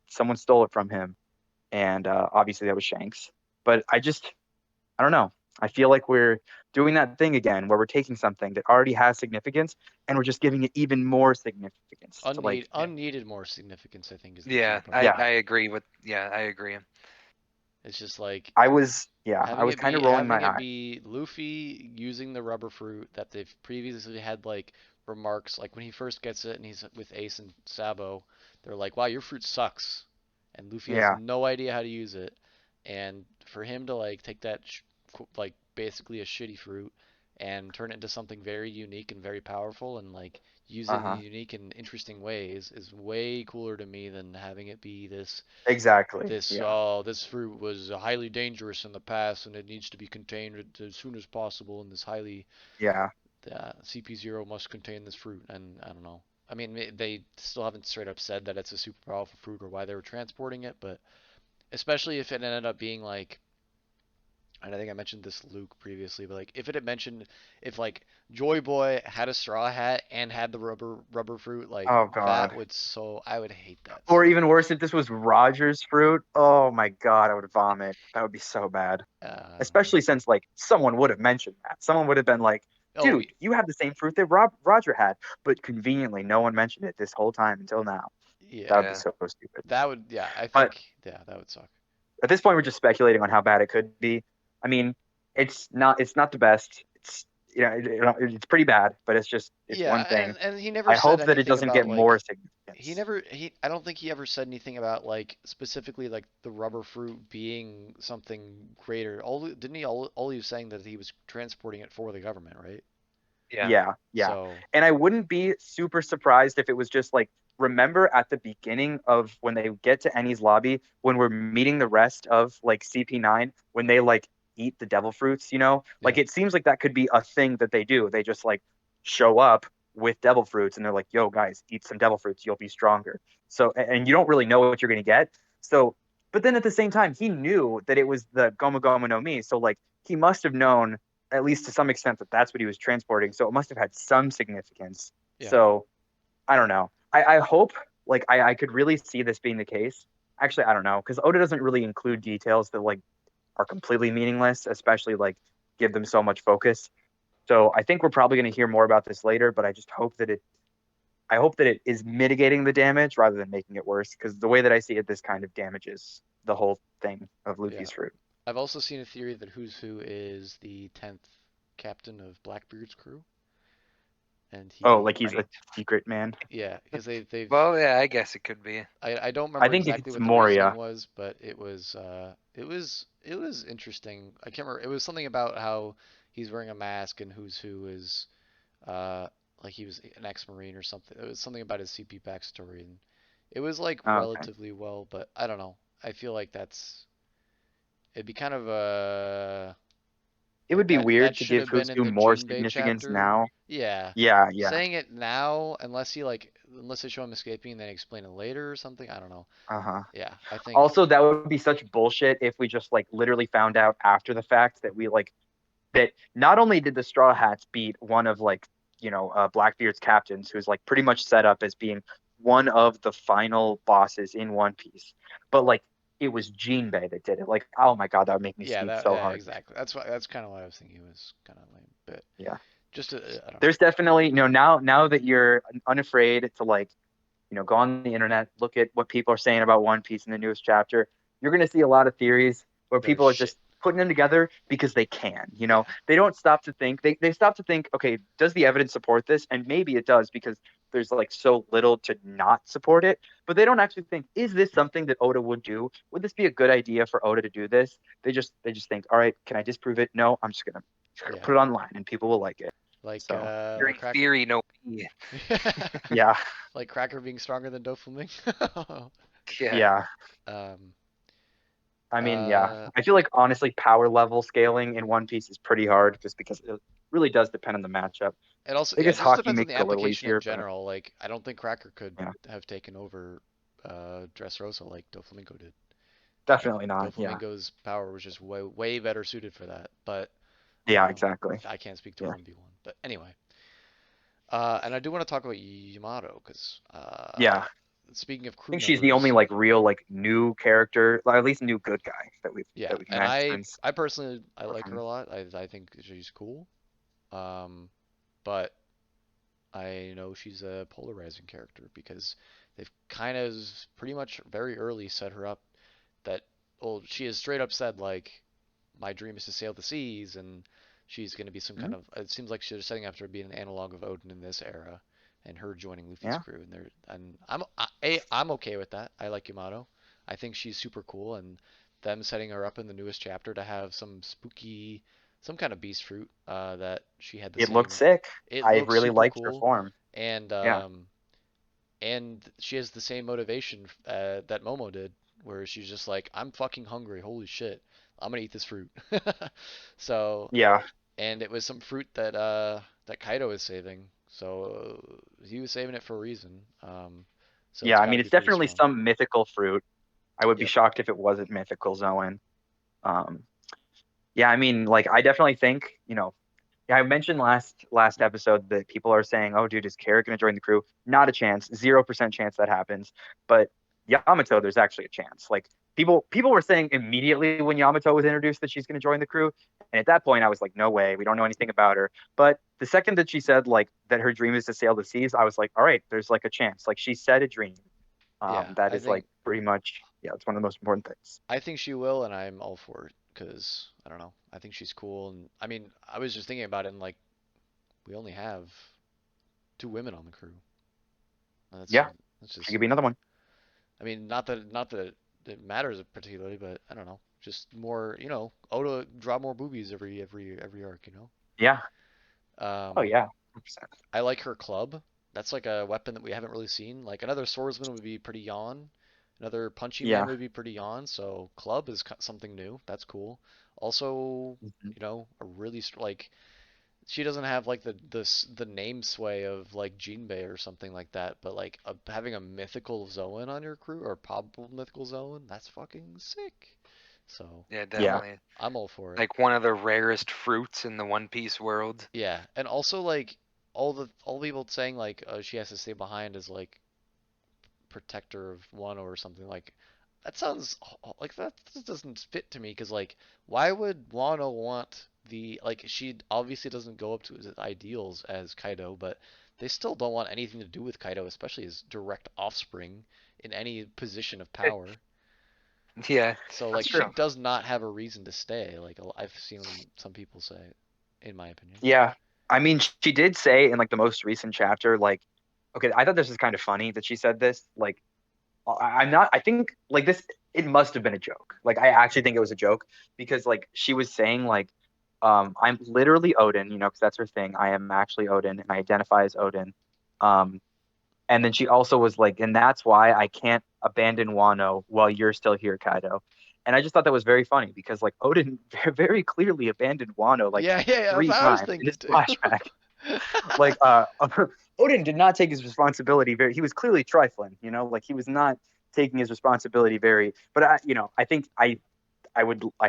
someone stole it from him. And obviously that was Shanks. But I don't know. I feel like we're doing that thing again where we're taking something that already has significance and we're just giving it even more significance to like, unneeded more significance, I think, is the key yeah part. yeah, I agree with I agree. It's just like I was kind of rolling my having it eye. be Luffy using the rubber fruit that they've previously had like remarks like when he first gets it and he's with Ace and Sabo, they're like, "Wow, your fruit sucks," and Luffy has Yeah. no idea how to use it, and for him to like take that like basically a shitty fruit and turn it into something very unique and very powerful and like use it in Uh-huh. unique and interesting ways is way cooler to me than having it be Exactly. Yeah. this fruit was highly dangerous in the past and it needs to be contained as soon as possible and this highly Yeah. CP0 must contain this fruit and I don't know. I mean they still haven't straight up said that it's a super powerful fruit or why they were transporting it, but especially if it ended up being like, and I think I mentioned this Luke previously, but like if it had mentioned if like Joy Boy had a straw hat and had the rubber fruit, like Oh that God. would so I would hate that Or so even worse, if this was Roger's fruit. Oh my God, I would vomit. That would be so bad. I don't know. Especially since like someone would have mentioned that. Someone would have been like, Oh dude, you have the same fruit that Roger had. But conveniently, no one mentioned it this whole time until now. That yeah, would be Yeah. so stupid. that would yeah I But think yeah that would suck. at this point, we're just speculating on how bad it could be. I mean, it's not the best. It's pretty bad, but it's Yeah, one thing. and he never I said hope that it anything doesn't about get more like significance. I don't think he ever said anything about like specifically like the rubber fruit being something greater. All he was saying that he was transporting it for the government, right? Yeah. Yeah, yeah. So And I wouldn't be super surprised if it was just like, remember at the beginning of when they get to Ennie's lobby, when we're meeting the rest of like CP9, when they like eat the devil fruits. Like yeah, it seems like that could be a thing that they do. They just like show up with devil fruits and they're like, yo, guys, eat some devil fruits, you'll be stronger. So, and you don't really know what you're going to get. So, but then at the same time, he knew that it was the Goma Goma no Mi. So, like, he must have known at least to some extent that that's what he was transporting. So it must have had some significance. yeah, So I don't know. I hope like I could really see this being the case. Actually, I don't know because Oda doesn't really include details that like are completely meaningless, especially like give them so much focus. So I think we're probably going to hear more about this later, but I hope that it is mitigating the damage rather than making it worse because the way that I see it, this kind of damages the whole thing of yeah. Luffy's fruit. I've also seen a theory that Who's Who is the 10th captain of Blackbeard's crew, and Oh, he like he's a Right. secret man. yeah because they've Well, yeah, I guess it could be. I don't I remember think exactly it's what the reasoning Moria. was, but it was interesting. I can't remember. It was something about how he's wearing a mask and Who's Who is uh like he was an ex-marine or something. It was something about his CP backstory, and it was like Oh, okay. relatively well, but I don't know. I feel like it'd be kind of a It like would be that weird to should give have been in Hootsuite the more Jinbei significance chapter. now. Yeah. Yeah. Saying it now, unless they show him escaping and then explain it later or something, I don't know. Uh-huh. Yeah, I think Also, that would be such bullshit if we just like literally found out after the fact that we like that not only did the Straw Hats beat one of like, Blackbeard's captains, who's like pretty much set up as being one of the final bosses in One Piece, but like it was Jinbei that did it. Like, oh my God, that would make me yeah, speed that so yeah, hard. exactly. That's kind of why I was thinking it was kind of lame, but Yeah. just I don't know. There's definitely, now that you're unafraid to like go on the internet, look at what people are saying about One Piece in the newest chapter. You're going to see a lot of theories where That are people are shit. just putting them together because they can. Yeah. They don't stop to think. They stop to think, okay, does the evidence support this? And maybe it does because there's like so little to not support it. But they don't actually think, is this something that Oda would do? Would this be a good idea for Oda to do this? They just think, all right, can I disprove it? No, I'm just gonna Yeah. put it online and people will like it. Like Theory, Cracker. theory, no. Yeah. Yeah, Like Cracker being stronger than Doflamingo. Yeah. yeah. um. I mean, yeah, Uh. I feel like honestly, power level scaling in One Piece is pretty hard just because it really does depend on the matchup. It also, I yeah, it guess just hockey depends on makes the it a little application in easier, but general. Like, I don't think Cracker could yeah, have taken over Dressrosa like Doflamingo did. definitely not. Yeah, Doflamingo's power was just way better suited for that. But yeah, exactly. I can't speak to Yeah, 1v1. But anyway, and I do want to talk about Yamato because yeah. I speaking of crew think she's the only members, like real like new character, or at least new good guy that we've yeah, that we've and met since I personally I our like her a friends. lot. I think she's cool. Um, but I know she's a polarizing character because they've kind of pretty much very early set her up that, well, she has straight up said like my dream is to sail the seas, and she's going to be some Mhm. kind of, it seems like she's setting up to be an analog of Odin in this era, and her joining Luffy's Yeah, crew, and I'm okay with that. I like Yamato. I think she's super cool, and them setting her up in the newest chapter to have some spooky, some kind of beast fruit that she had the it looked same, sick. it I looks really super liked her cool, form. and Yeah, she has the same motivation that Momo did, where she's just like, I'm fucking hungry, holy shit, I'm gonna eat this fruit. So, yeah, and it was some fruit that Kaido was saving, so he was saving it for a reason. So yeah. it's I got to mean, be it's pretty definitely strong. some mythical fruit. I would be Yep. shocked if it wasn't mythical, Zoan. Um, yeah, I mean, like I definitely think, yeah, I mentioned last episode that people are saying, "Oh, dude, is Carrot going to join the crew?" Not a chance, 0% chance that happens. But Yamato, there's actually a chance. Like people were saying immediately when Yamato was introduced that she's going to join the crew, and at that point, I was like, "No way, we don't know anything about her." But the second that she said like that her dream is to sail the seas, I was like, "All right, there's like a chance." Like she said a dream. Yeah, That is like pretty much it's one of the most important things. I think she will, and I'm all for it because I don't know. I think she's cool, and I mean, I was just thinking about it, and like, we only have two women on the crew. That's Yeah, that's she just, could be another one. I mean, not that it matters particularly, but I don't know. Just more, Oda draw more boobies every arc, Yeah. Oh Um, yeah. 100%. I like her club. That's like a weapon that we haven't really seen. Like another swordsman would be pretty yawn. Another punchy man Yeah. would be pretty yawn. So club is something new. That's cool. Also, Mhm. a really like she doesn't have like the name sway of like Jinbei or something like that, but like having a mythical Zoan on your crew or probable mythical Zoan, that's fucking sick. So Yeah, Yeah. definitely. I'm all for it. Like one of the rarest fruits in the One Piece world. Yeah, and also like all the people saying like she has to stay behind as like protector of Wano or something like that sounds like that just doesn't fit to me because like why would Wano want the like she obviously doesn't go up to his ideals as Kaido, but they still don't want anything to do with Kaido, especially his direct offspring in any position of power. Yeah, So like That's she true. does not have a reason to stay. Like I've seen some people say, in my opinion. Yeah. I mean, she did say in like the most recent chapter, like, okay, I thought this was kind of funny that she said this. Like, I'm not, I think like this, it must have been a joke. Like, I actually think it was a joke because like she was saying, like, I'm literally Odin, because that's her thing. I am actually Odin, and I identify as Odin. Um, and then she also was like, and that's why I can't abandon Wano while you're still here, Kaido. And I just thought that was very funny because like Odin very clearly abandoned Wano like Yeah, yeah, that's three what I was times in thinking his too. flashback. Like Odin did not take his responsibility very. He was clearly trifling, like he was not taking his responsibility very. But I think I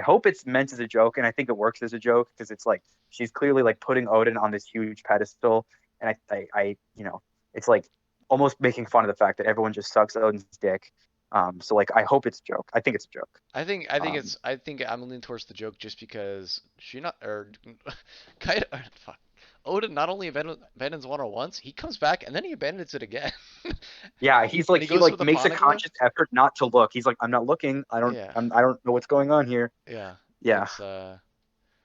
hope it's meant as a joke, and I think it works as a joke because it's like she's clearly like putting Odin on this huge pedestal, and it's like almost making fun of the fact that everyone just sucks Odin's dick. So like I hope it's a joke. I think it's a joke. Um, I think I'm leaning towards the joke just because she not or Kaido, fuck. Odin not only abandons Wano once, he comes back and then he abandons it again. yeah, he's And like he he goes for like the makes a poneglyph. conscious effort not to look. He's like, I'm not looking. Yeah, I don't know what's going on here. yeah. Yeah, It's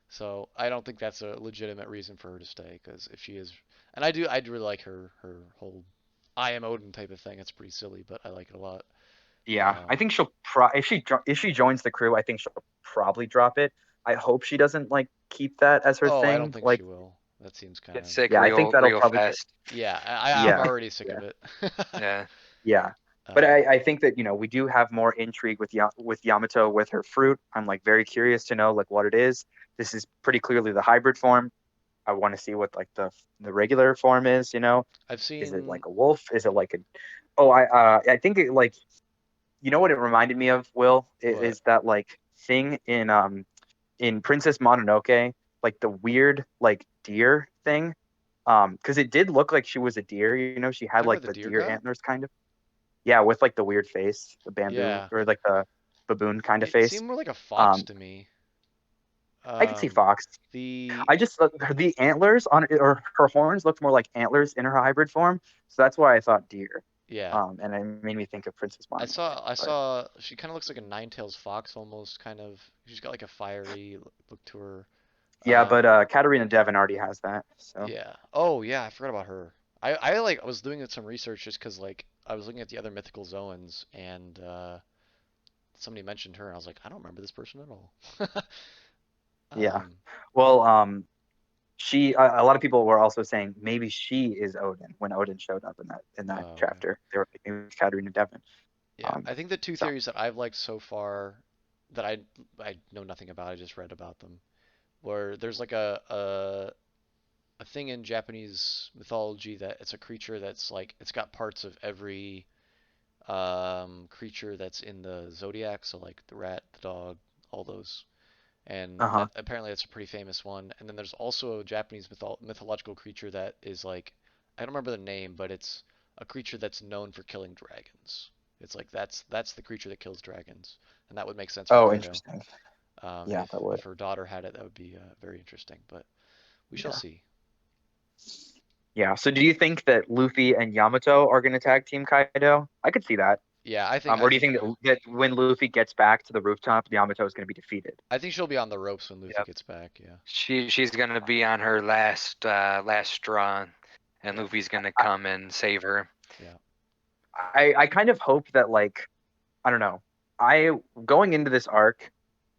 so I don't think that's a legitimate reason for her to stay because if she is, and I'd really like her whole I am Odin type of thing. It's pretty silly, but I like it a lot. yeah. I Um, think if she joins the crew, I think she'll probably drop it. I hope she doesn't like keep that as her oh, I don't thing. think she Like, will. That seems kind Get of sick yeah, I think that'll real probably get. fast. yeah. I'm Yeah, already sick yeah. of it. Yeah. Yeah. But uh, I think that, we do have more intrigue with Yamato with her fruit. I'm like very curious to know like what it is. This is pretty clearly the hybrid form. I want to see what like the regular form is. I've Is it seen like a wolf? Is it like a Oh, I think it like what it reminded me of, Will, what is that like thing in Princess Mononoke, like the weird like deer thing. Because it did look like she was a deer, she had talking like about the the deer deer god. antlers kind of. Yeah, with like the weird face, the bamboo Yeah, or like the baboon kind of it face. seemed more like a fox Um, to me. I could see Um, fox. the I just the antlers on it, or her horns looked more like antlers in her hybrid form, so that's why I thought deer. yeah, And it made me think of Princess Mononoke. I But saw she kind of looks like a nine-tails fox almost kind of. She's got like a fiery look to her. yeah, Um, but Katarina Devon already has that. So yeah. Oh yeah, I forgot about her. I like was doing some research just because like I was looking at the other mythical zoans and somebody mentioned her and I was like I don't remember this person at all. yeah, um, well, she a lot of people were also saying maybe she is Odin when Odin showed up in that okay. chapter. They were thinking it was Katarina Devon. Yeah, Um, I think the two so theories that I've liked so far that I know nothing about, I just read about them, where there's like a thing in Japanese mythology that it's a creature that's like it's got parts of every creature that's in the zodiac, so like the rat, the dog, all those. And uh-huh. that apparently that's a pretty famous one. And then there's also a Japanese mythological creature that is like I don't remember the name, but it's a creature that's known for killing dragons. It's like that's the creature that kills dragons, and that would make sense for Oh, Kaido. interesting. Yeah, that would. If her daughter had it, that would be very interesting. But we shall Yeah. see. Yeah. So do you think that Luffy and Yamato are going to tag team Kaido? I could see that. Yeah, Or do you think that when Luffy gets back to the rooftop, Yamato is going to be defeated? I think she'll be on the ropes when Luffy Yep. gets back. Yeah. She's gonna be on her last straw, and Yeah. Luffy's gonna I, come and save her. Yeah. I kind of hope that like I don't know. I Going into this arc,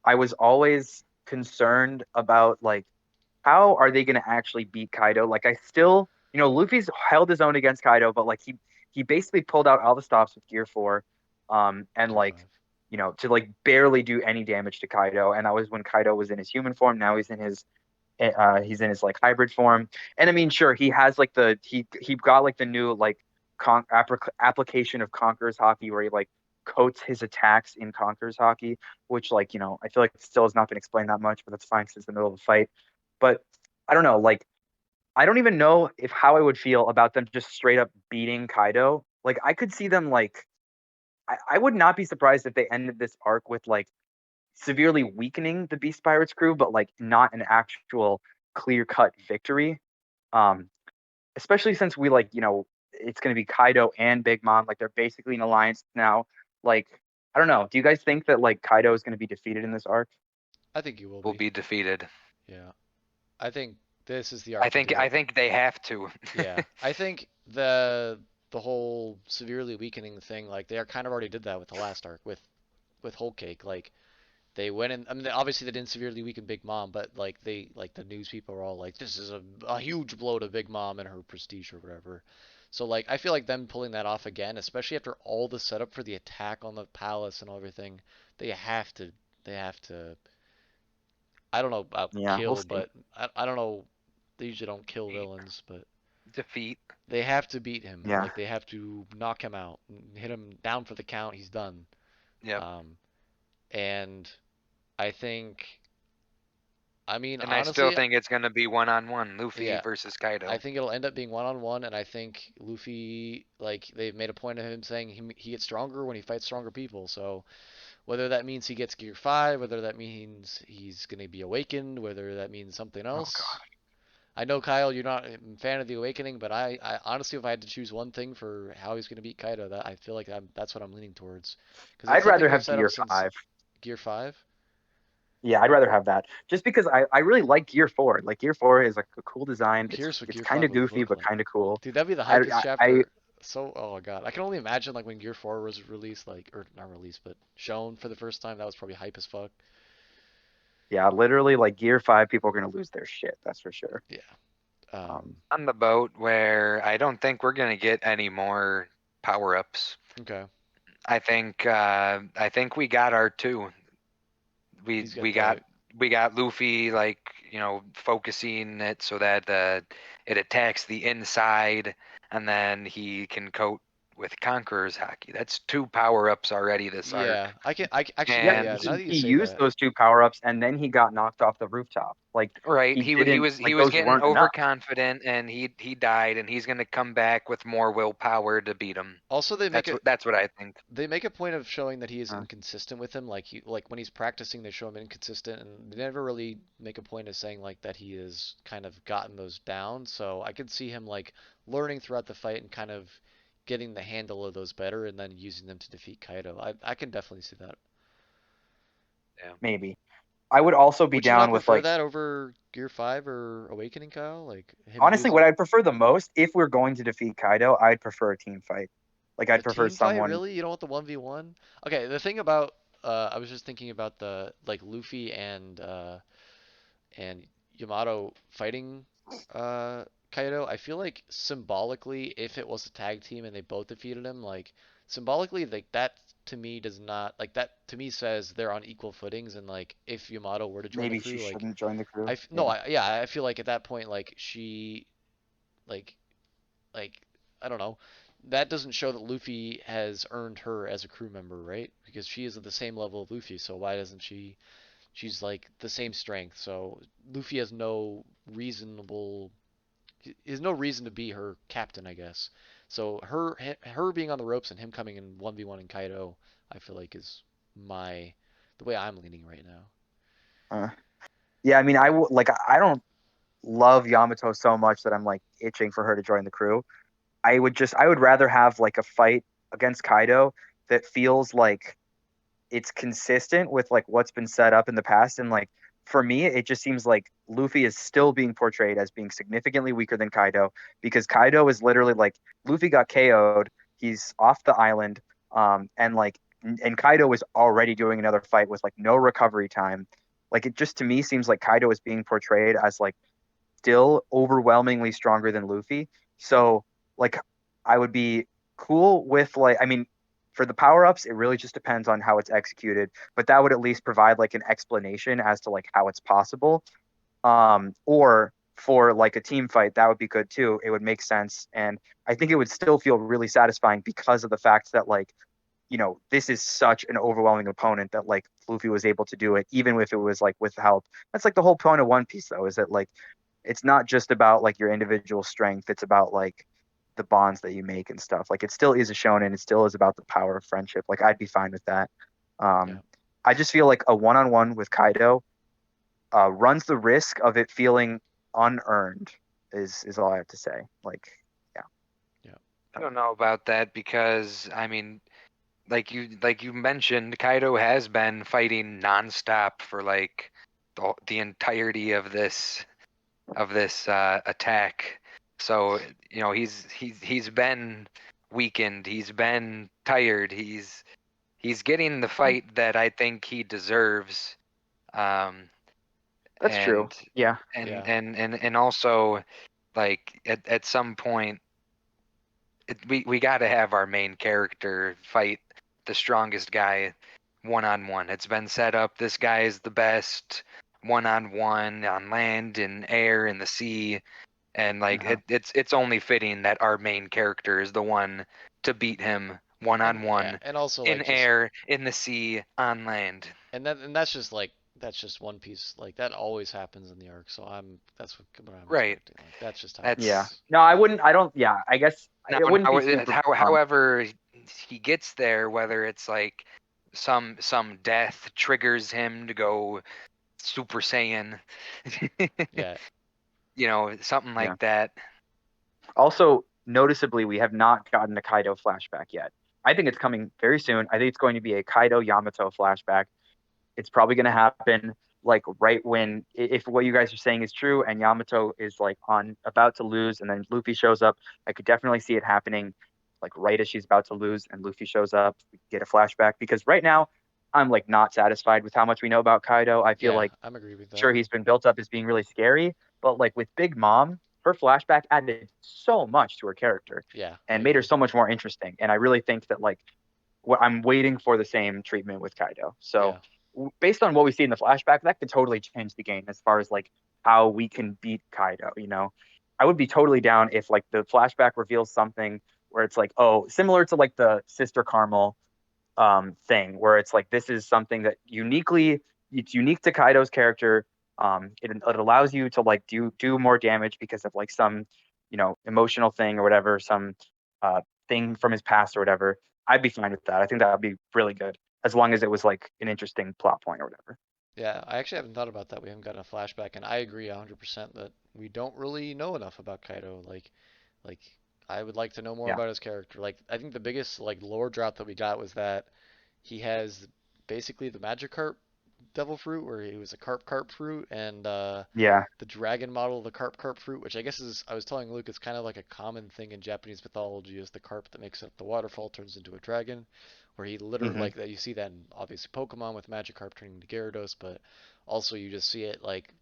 I was always concerned about like how are they going to actually beat Kaido? Like I still, Luffy's held his own against Kaido, but like he basically pulled out all the stops with Gear 4 and Gear like 5. to like barely do any damage to Kaido, and that was when Kaido was in his human form. Now he's in his like hybrid form. And I mean, sure, he has like he got like the new like application of Conqueror's Hockey where he like coats his attacks in Conqueror's Hockey, which like I feel like still has not been explained that much, but that's fine since it's the middle of a fight. But I don't know, like I don't even know if how I would feel about them just straight up beating Kaido. Like I could see them like I would not be surprised if they ended this arc with like severely weakening the Beast Pirates crew, but like not an actual clear cut victory. Um, Especially since we like, it's gonna be Kaido and Big Mom, like they're basically an alliance now. Like, I don't know. Do you guys think that like Kaido is gonna be defeated in this arc? I think you will Will be. be defeated. Yeah. I think this is the arc to do I it. think they have to. Yeah. I think the whole severely weakening thing, like they are kind of already did that with the last arc with Whole Cake. Like They went in. I mean, obviously they didn't severely weaken Big Mom, but like the news people were all like, "This is a huge blow to Big Mom and her prestige or whatever." So like, I feel like them pulling that off again, especially after all the setup for the attack on the palace and everything, they have to. They have to. I don't know about Yeah, we'll kill, see. but I don't know. They usually don't kill villains, but Defeat. they have to beat him. Yeah. Like they have to knock him out, hit him down for the count. He's done. Yep. And I think. I mean, And I still honestly, think it's gonna be 1-on-1, Luffy yeah, versus I Kaido. think it'll end up being 1-on-1, and I think Luffy, like, they've made a point of him saying he gets stronger when he fights stronger people. So whether that means he gets Gear 5, whether that means he's going to be awakened, whether that means something Oh else. god. I know, Kyle, you're not a fan of the awakening, but I honestly, if I had to choose one thing for how he's going to beat Kaido, that I feel like that's what I'm leaning towards. Because it's I'd something rather they've have set up Gear since 5. Gear 5. Yeah, I'd rather have that. Just because I really like Gear 4. Like Gear 4 is like a cool design. I'm curious what It's Gear kind 5 of would goofy look but like. kind of cool. Dude, that'd be the I, hypest I chapter. So, oh god, I can only imagine like when Gear 4 was released, like, or not released, but shown for the first time. That was probably hype as fuck. yeah, literally like Gear 5 people are going to lose their shit, that's for sure. Yeah. Um On the boat where I don't think we're gonna get any more power-ups. Okay. I think we got our two. We He's got we got the we got Luffy like, focusing it so that it attacks the inside, and then he can coat with Conqueror's Haki. That's two power-ups already this yeah. arc. yeah, Actually, yeah. And Now that you he say used that, those two power-ups and then he got knocked off the rooftop. Like right, he he didn't was he like was those getting weren't enough. overconfident, and he died, and he's gonna come back with more willpower to beat him. also That's what I think. they make a point of showing that he is Uh, inconsistent with him. Like when he's practicing, they show him inconsistent, and they never really make a point of saying like that he has kind of gotten those down. So I could see him like learning throughout the fight and kind of getting the handle of those better, and then using them to defeat Kaido. I can definitely see that. Yeah. maybe. I would also be Would you not down with prefer like that over Gear 5 or Awakening, Kyle? Like him honestly what using I'd prefer the most if we're going to defeat Kaido, I'd prefer a team fight. Like a I'd prefer team fight, someone really? You don't want the 1v1? Okay, the thing about I was just thinking about the like Luffy and Yamato fighting Kaido. I feel like symbolically, if it was a tag team and they both defeated him, like symbolically, like that to me does not like that to me says they're on equal footings, and like if Yamato were to join the maybe she crew, like shouldn't join the crew. no, Yeah. yeah, I feel like at that point, like she like like I don't know. That doesn't show that Luffy has earned her as a crew member, right? Because she is at the same level of Luffy, so why doesn't she? She's like the same strength, so Luffy has no reasonable, has no reason to be her captain, I guess. So her being on the ropes and him coming in 1v1 in Kaido, I feel like is my the way I'm leaning right now. Uh, yeah, I mean like I don't love Yamato so much that I'm like itching for her to join the crew. I would rather have like a fight against Kaido that feels like it's consistent with like what's been set up in the past. And like for me it just seems like Luffy is still being portrayed as being significantly weaker than Kaido, because Kaido is literally like Luffy got KO'd, he's off the island, and like and Kaido is already doing another fight with like no recovery time. Like it just to me seems like Kaido is being portrayed as like still overwhelmingly stronger than Luffy. So like I would be cool with like I mean for the power ups it really just depends on how it's executed, but that would at least provide like an explanation as to like how it's possible. Or for like a team fight that would be good too. It would make sense, and I think it would still feel really satisfying because of the fact that like this is such an overwhelming opponent that like Luffy was able to do it, even if it was like with help. That's like the whole point of One Piece, though, is that like it's not just about like your individual strength. It's about like the bonds that you make and stuff. Like it still is a shonen. It still is about the power of friendship. Like I'd be fine with that. Yeah, Um, I just feel like a one-on-one with Kaido runs the risk of it feeling unearned. Is all I have to say. Like, yeah. yeah, I don't know about that because I mean, like you mentioned, Kaido has been fighting nonstop for like the entirety of this attack. So he's been weakened. He's been tired. he's getting the fight that I think he deserves. Um, That's true. and Yeah. Yeah. and also like at some point we got to have our main character fight the strongest guy one on one. It's been set up. This guy is the best one on one on land and air and the sea, and like Uh-huh. it's only fitting that our main character is the one to beat him one on one And also in like just air, in the sea, on land. and that's just like that's just One Piece. Like that always happens in the arc. So that's what I'm Right. expecting. Like that's just how it Yeah. That's goes. No, I wouldn't. I don't. Yeah. I guess now, it wouldn't now be super fun. however he gets there, whether it's like some death triggers him to go Super Saiyan, Yeah. something Yeah. like that. Also, noticeably, we have not gotten a Kaido flashback yet. I think it's coming very soon. I think it's going to be a Kaido Yamato flashback. It's probably going to happen like right when, if what you guys are saying is true and Yamato is like on about to lose and then Luffy shows up, I could definitely see it happening like right as she's about to lose and Luffy shows up, we get a flashback because right now I'm like not satisfied with how much we know about Kaido. I feel Yeah, like I'm agree with that. sure he's been built up as being really scary, but like with Big Mom, her flashback added so much to her character Yeah, I and made her agree. so much more interesting. And I really think that like I'm waiting for the same treatment with Kaido. So Yeah. based on what we see in the flashback, that could totally change the game as far as like how we can beat Kaido. I would be totally down if like the flashback reveals something where it's like, oh, similar to like the Sister Carmel thing, where it's like this is something that it's unique to Kaido's character. It allows you to like do more damage because of like some emotional thing or whatever, some thing from his past or whatever. I'd be fine with that. I think that would be really good as long as it was like an interesting plot point or whatever. Yeah, I actually haven't thought about that. We haven't gotten a flashback, and I agree 100% that we don't really know enough about Kaido. Like I would like to know more Yeah, about his character. Like I think the biggest like lore drop that we got was that he has basically the Magikarp devil fruit, where he was a carp fruit, and yeah, the dragon model of the carp fruit, which I guess is I was telling Luke it's kind of like a common thing in Japanese mythology, is the carp that makes up the waterfall turns into a dragon, where he literally hmm like that you see that in obviously Pokemon with Magikarp turning to Gyarados, but also you just see it like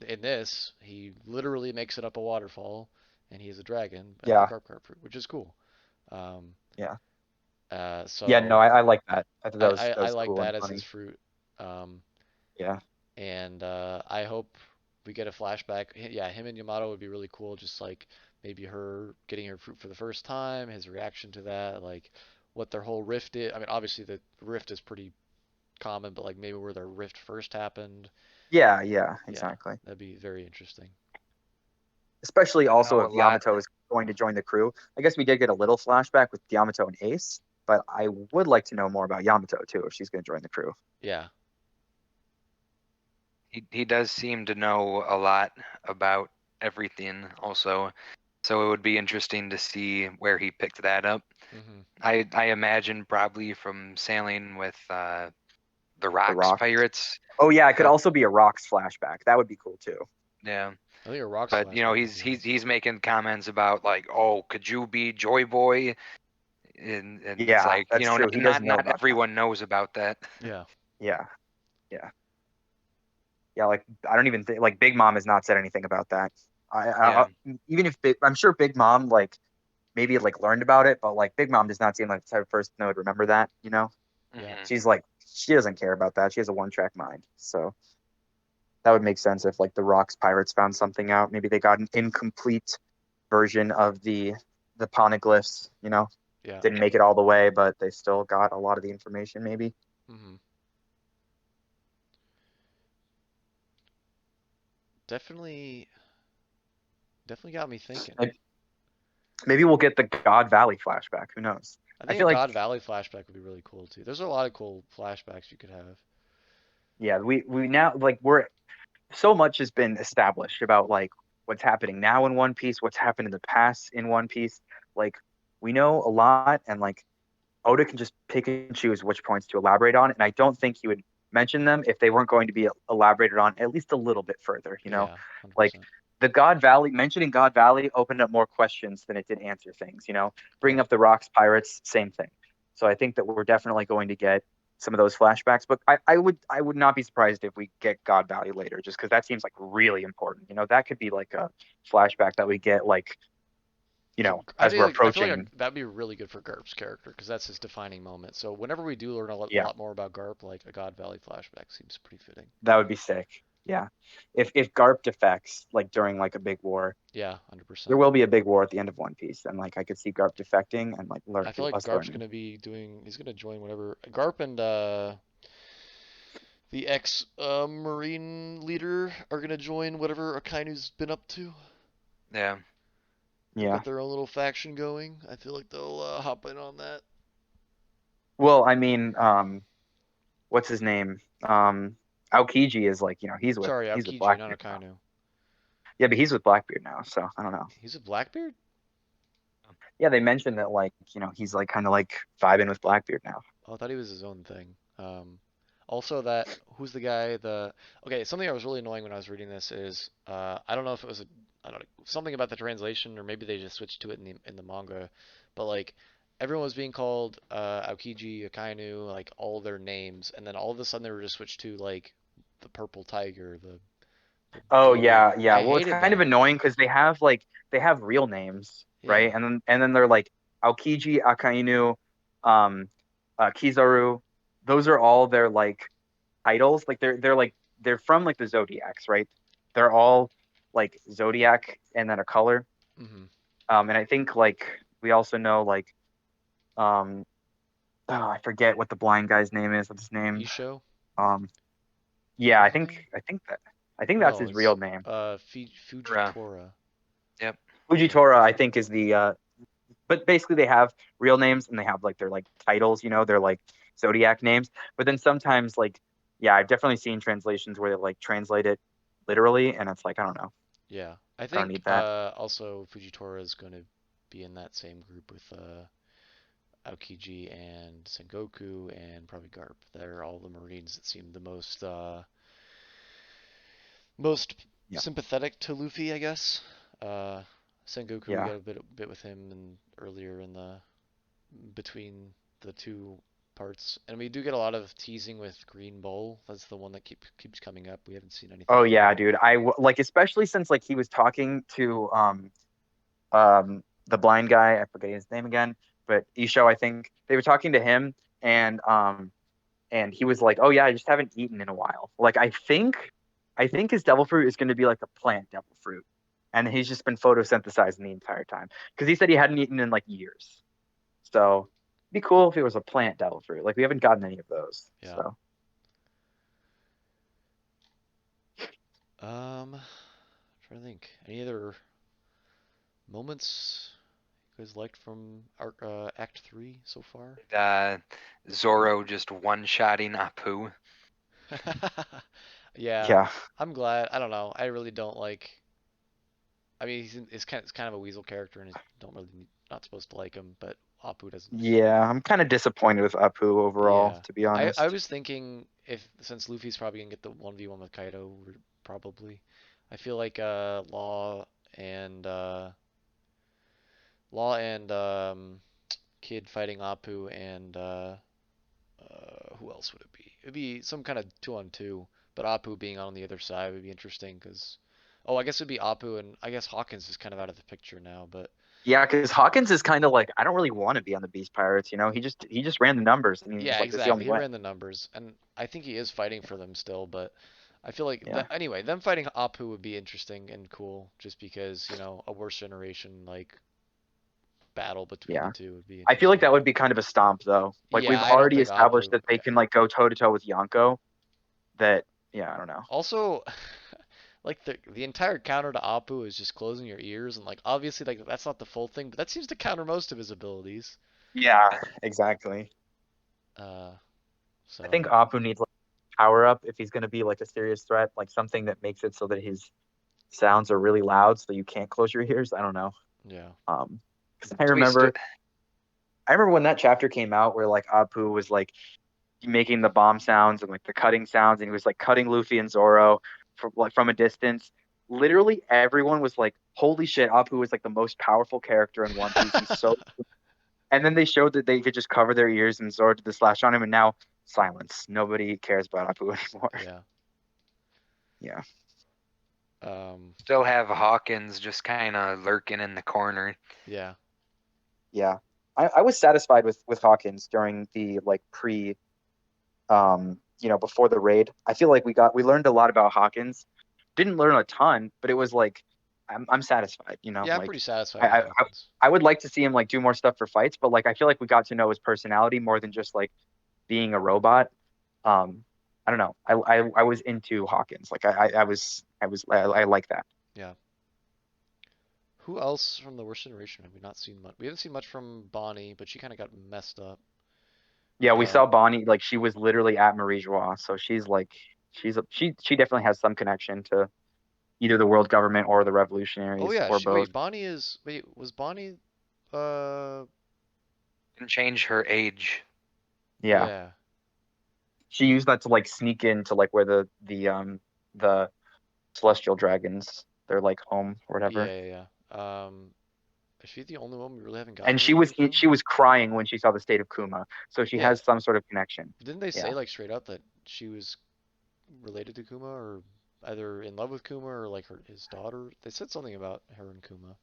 in this he literally makes it up a waterfall and he is a dragon at the yeah, carp fruit, which is cool. Um, yeah, yeah. No, so I like that. I thought I, that I, was that I was like cool and that as his funny. fruit. Um, Yeah, and I hope we get a flashback. Yeah, him and Yamato would be really cool. Just like maybe her getting her fruit for the first time, his reaction to that, like what their whole rift is. I mean, obviously the rift is pretty common, but like maybe where their rift first happened. yeah, yeah, Yeah, exactly. that'd be very interesting. Especially I also know a if lot. Yamato is going to join the crew. I guess we did get a little flashback with Yamato and Ace, but I would like to know more about Yamato too if she's going to join the crew. Yeah. He does seem to know a lot about everything also. So it would be interesting to see where he picked that up. Hmm. I imagine probably from sailing with the The Rocks Rocks. pirates. Oh yeah, it could Uh, also be a Rocks flashback. That would be cool too. yeah. I think a rocks But flashback would he's be he's awesome. he's making comments about like, oh, could you be Joy Boy? And it's Yeah, like, that's true. He does know not about that. everyone knows about that. Yeah. Yeah, yeah, yeah. Like I don't even think like Big Mom has not said anything about that. Yeah. Even if I'm sure Big Mom like maybe like learned about it, but like Big Mom does not seem like the type of person that would remember that. Yeah. Hmm. She's like she doesn't care about that. She has a one track mind. So that would make sense if like the Rocks pirates found something out. Maybe they got an incomplete version of the poneglyphs. Yeah. Didn't make it all the way, but they still got a lot of the information. Maybe. Hmm. Definitely, definitely got me thinking. Maybe we'll get the God Valley flashback. Who knows? I I think a feel like God Valley flashback would be really cool too. There's a lot of cool flashbacks you could have. yeah, we now like we're so much has been established about like what's happening now in One Piece, what's happened in the past in One Piece. Like we know a lot, and like Oda can just pick and choose which points to elaborate on, and I don't think he would mention them if they weren't going to be elaborated on at least a little bit further. Yeah, Like 100%. the God Valley mentioning God Valley opened up more questions than it did answer things. Bringing Yeah. up the Rocks pirates, same thing. So I think that we're definitely going to get some of those flashbacks. But I would not be surprised if we get God Valley later, just because that seems like really important. That could be like a flashback that we get like So as we're I feel like approaching. that'd be really good for Garp's character because that's his defining moment. So whenever we do learn a Yeah, lot more about Garp, like a God Valley flashback seems pretty fitting. that would be sick. Yeah, if Garp defects like during like a big war, Yeah, there 100%. will be a big war at the end of One Piece, and like I could see Garp defecting and like learn I feel like us Garp's learning. gonna be doing. He's gonna join whenever Garp and the ex Marine leader are gonna join whatever Akainu's been up to. Yeah. They've Yeah. got their own little faction going. I feel like they'll hop in on that. Well, I mean, what's his name? Aokiji is like Sorry, he's with Aokiji, not Blackbeard now. Akainu. Yeah, but he's with Blackbeard now, so I don't know. He's a Blackbeard? Yeah, they mentioned that like he's like kind of like vibing with Blackbeard now. Oh, I thought he was his own thing. Also, that who's the guy? Okay, something that was really annoying when I was reading this is I don't know if it was I don't know, something about the translation or maybe they just switched to it in the manga, but like everyone was being called Aokiji, Akainu, like all their names, and then all of a sudden they were just switched to like the purple tiger, the Oh baby. yeah, yeah. I Well, it's hated kind of that. annoying because they have real names, right? Yeah. And then they're like Aokiji, Akainu, um, Kizaru. Those are all their like titles. Like they're from like the zodiacs, right? They're all like zodiac and then a color. Mhm. And I think like we also know like um I forget what the blind guy's name is. What's his name? Isho? Um Is yeah, that I his think name? I think that I think that's No, his it's real name. Ra. Fujitora. Yep. Fujitora, I think, is the but basically they have real names and they have like their like titles, they're like zodiac names. But then sometimes like yeah, I've definitely seen translations where they like translate it literally and it's like I don't know. Yeah, I I don't think need that. also Fujitora is going to be in that same group with Aokiji and Sengoku and probably Garp. They're all the Marines that seem the most Yeah. sympathetic to Luffy, I guess. Uh, Sengoku, we Yeah. got a bit with him and earlier in the between the two parts, and we do get a lot of teasing with Green Bull. That's the one that keeps coming up. We haven't seen anything Oh from yeah, him. dude. Like especially since like he was talking to the blind guy, I forget his name again, but Isho, I think they were talking to him and he was like, "Oh yeah, I just haven't eaten in a while." Like I think his devil fruit is going to be like a plant devil fruit. And he's just been photosynthesizing the entire time because he said he hadn't eaten in like years. So it'd be cool if it was a plant devil fruit. Like we haven't gotten any of those. Yeah. So Trying to think. Any other moments you guys liked from Act 3 so far? Uh, Zoro just one-shotting Apu. Yeah, yeah, I'm glad. I don't know. I really don't like. I mean, it's kind of a weasel character, and I don't really not supposed to like him. But Apu doesn't fit. yeah. I'm kind of disappointed with Apu overall, Yeah, to be I honest. was thinking if since Luffy's probably gonna get the 1v1 with Kaido, probably. I feel like and uh, Law and Kid fighting Apu and who else would it be? It'd be some kind of 2-on-2, but Apu being on the other side would be interesting because, oh, I guess it'd be Apu and I guess Hawkins is kind of out of the picture now, but Yeah, because Hawkins is kind of like I don't really want to be on the Beast Pirates. He just ran the numbers and he was yeah, like, "This is the exactly. only He way." ran the numbers, and I think he is fighting for them still, but I feel like Yeah, anyway, them fighting Apu would be interesting and cool just because, a worse generation like battle between the yeah. two would be I feel like interesting. that would be kind of a stomp though. Like Yeah, we've I don't already think established Apu, that they yeah. can like go toe to toe with Yonko. That yeah, I don't know. Also, like the entire counter to Apu is just closing your ears, and like obviously like that's not the full thing, but that seems to counter most of his abilities. Yeah, exactly. Uh, I so think Apu needs like power up if he's going to be like a serious threat, like something that makes it so that his sounds are really loud so you can't close your ears. I don't know. yeah, Because I Twist. remember, I remember when that chapter came out where like Apu was like making the bomb sounds and like the cutting sounds, and he was like cutting Luffy and Zoro from a distance. Literally, everyone was like, "Holy shit!" Apu is like the most powerful character in One Piece. He's so And then they showed that they could just cover their ears and Zoro did the slash on him, and now silence. Nobody cares about Apu anymore. Yeah. Yeah. Um, Still have Hawkins just kind of lurking in the corner. yeah. Yeah. I was satisfied with Hawkins during the like pre before the raid. I feel like we learned a lot about Hawkins. Didn't learn a ton, but it was like I'm satisfied, Yeah, I'm like pretty satisfied with I, I Hawkins. I would like to see him like do more stuff for fights, but like I feel like we got to know his personality more than just like being a robot. Um, I don't know. I was into Hawkins. Like I like that. Yeah. Who else from the worst generation have we not seen much? We haven't seen much from Bonnie, but she kind of got messed up. Yeah, we saw Uh, Bonnie, like she was literally at Marie Joie, so she definitely has some connection to either the world government or the oh revolutionaries yeah, or she both. wait, Bonnie is was Bonnie uh And change her age. Yeah. yeah. She used that to like sneak into like where the celestial dragons, their like home or whatever. Yeah, yeah, yeah. Is she the only one we really haven't gotten And anything from? she was crying when she saw the state of Kuma, so she Yeah. has some sort of connection. Didn't they Yeah. say like straight up that she was related to Kuma or either in love with Kuma or like his daughter? They said something about her and Kuma.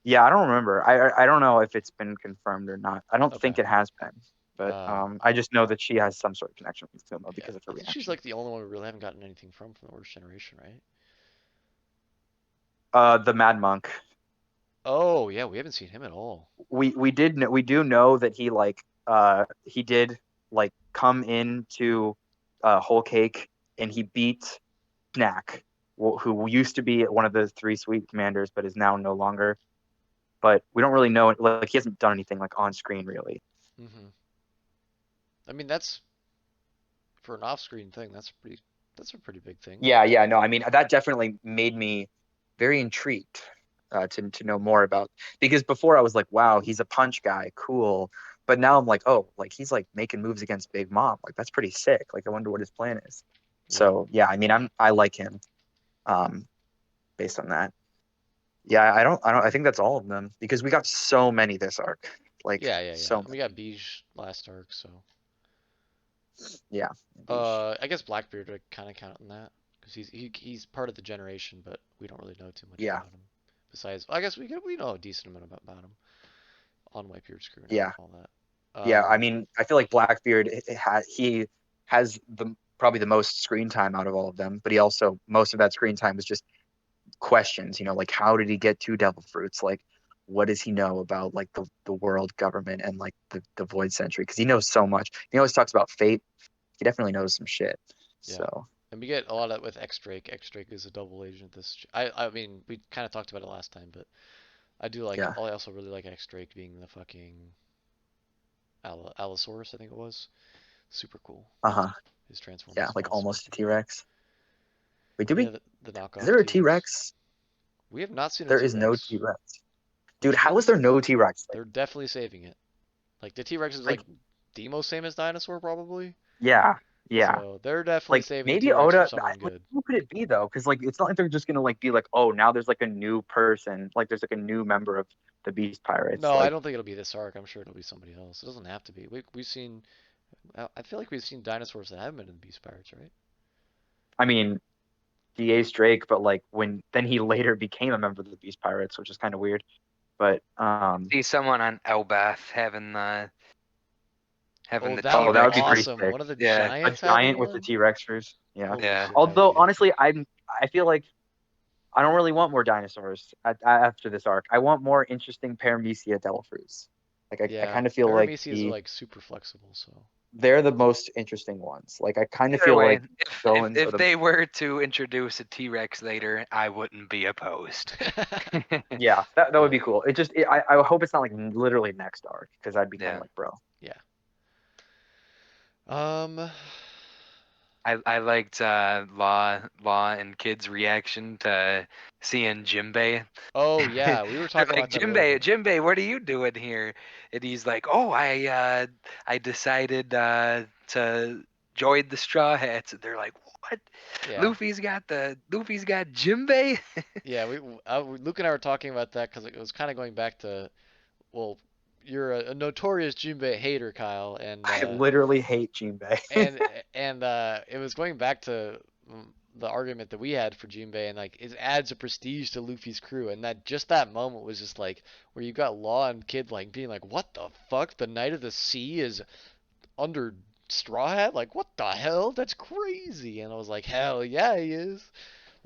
Yeah, I don't remember. I don't know if it's been confirmed or not. I don't Okay. think it has been, but Um, I just know that she has some sort of connection with Kuma yeah. because of her I think she's reaction. like the only one we really haven't gotten anything from the worst generation, right? The Mad Monk. Oh yeah, we haven't seen him at all. We do know that he did like come into Whole Cake and he beat Snack, who used to be one of the three sweet commanders, but is now no longer. But we don't really know. Like he hasn't done anything like on screen really. Hmm. I mean, that's for an off-screen thing. That's a pretty big thing. Yeah, yeah, no, I mean that definitely made me very intrigued to know more about because before I was like, wow, he's a punch guy, cool. But now I'm like, oh, like he's like making moves against Big Mom. Like that's pretty sick. Like I wonder what his plan is. Yeah. So yeah, I mean I like him um based on that. Yeah, I think that's all of them because we got so many this arc. Like Yeah, yeah, yeah. so We got Beige last arc, so yeah. Yeesh. I guess Blackbeard would kind of count in that because he's part of the generation, but we don't really know too much Yeah, about him. Besides, I guess we know a decent amount about him on Whitebeard's crew and yeah. all that. Yeah, I mean, I feel like Blackbeard he has the probably the most screen time out of all of them, but he also most of that screen time was just questions, like how did he get two devil fruits? Like what does he know about like the world government and like the Void Century? Because he knows so much. He always talks about fate. He definitely knows some shit. Yeah, So and we get a lot of with X Drake. X Drake is a double agent. I mean, we kind of talked about it last time, but I do like. yeah, I also really like X Drake being the fucking Allosaurus, I think it was. Super cool. uh-huh. His Yeah, Transformers like response almost a super T cool. Rex. Wait, did Yeah, we the is knockoff there a T T Rex. Rex? We have not seen a There T is no Rex, T Rex. Dude, which how is there means no T Rex? they're definitely saving it. Like the T Rex is Like like the most famous dinosaur probably. yeah, yeah. So they're definitely Like saving the maybe T Rex for Oda. someone Like, good. who could it be though? Because like it's not like they're just gonna like be like, oh, now there's like a new person. Like there's like a new member of the Beast Pirates. No, I Like don't think it'll be this arc. I'm sure it'll be somebody else. It doesn't have to be. We've seen. I feel like we've seen dinosaurs that haven't been in the Beast Pirates, right? I mean, he Ace Drake, but like when then he later became a member of the Beast Pirates, which is kind of weird. But See someone on Elbath having Oh, the that T would oh, be that would Rex be pretty suit. awesome. sick. One of the Yeah, A giants having giant with the one. T Rexers. Yeah. Holy yeah. shit, that would Although be good. honestly, I feel like I don't really want more dinosaurs after this arc. I want more interesting Paramecia Delafruits. Like I Yeah, kind of feel like Paramecias are like super flexible, so. they're the most interesting ones. Like I kind of Either feel way, like if going for if the they were to introduce a T-Rex later, I wouldn't be opposed. yeah, that would Yeah, be cool. I hope it's not like literally next arc because I'd be kind of Yeah. like, bro. yeah. Um, I liked Law and Kid's reaction to seeing Jimbei. oh They're yeah, we were talking like, about that a little Jimbei, bit. Jimbei, what are you doing here? And he's like, oh, I decided to join the Straw Hats. And they're like, what? Yeah, Luffy's got Jimbei? yeah. Luke and I were talking about that because it was kind of going back to, well, you're a notorious Jinbei hater, Kyle, I literally hate Jinbei. and it was going back to the argument that we had for Jinbei, and like it adds a prestige to Luffy's crew, and that moment was just like where you got Law and Kid like being like, what the fuck? The Knight of the Sea is under Straw Hat? Like, what the hell? That's crazy. And I was like, hell yeah, he is.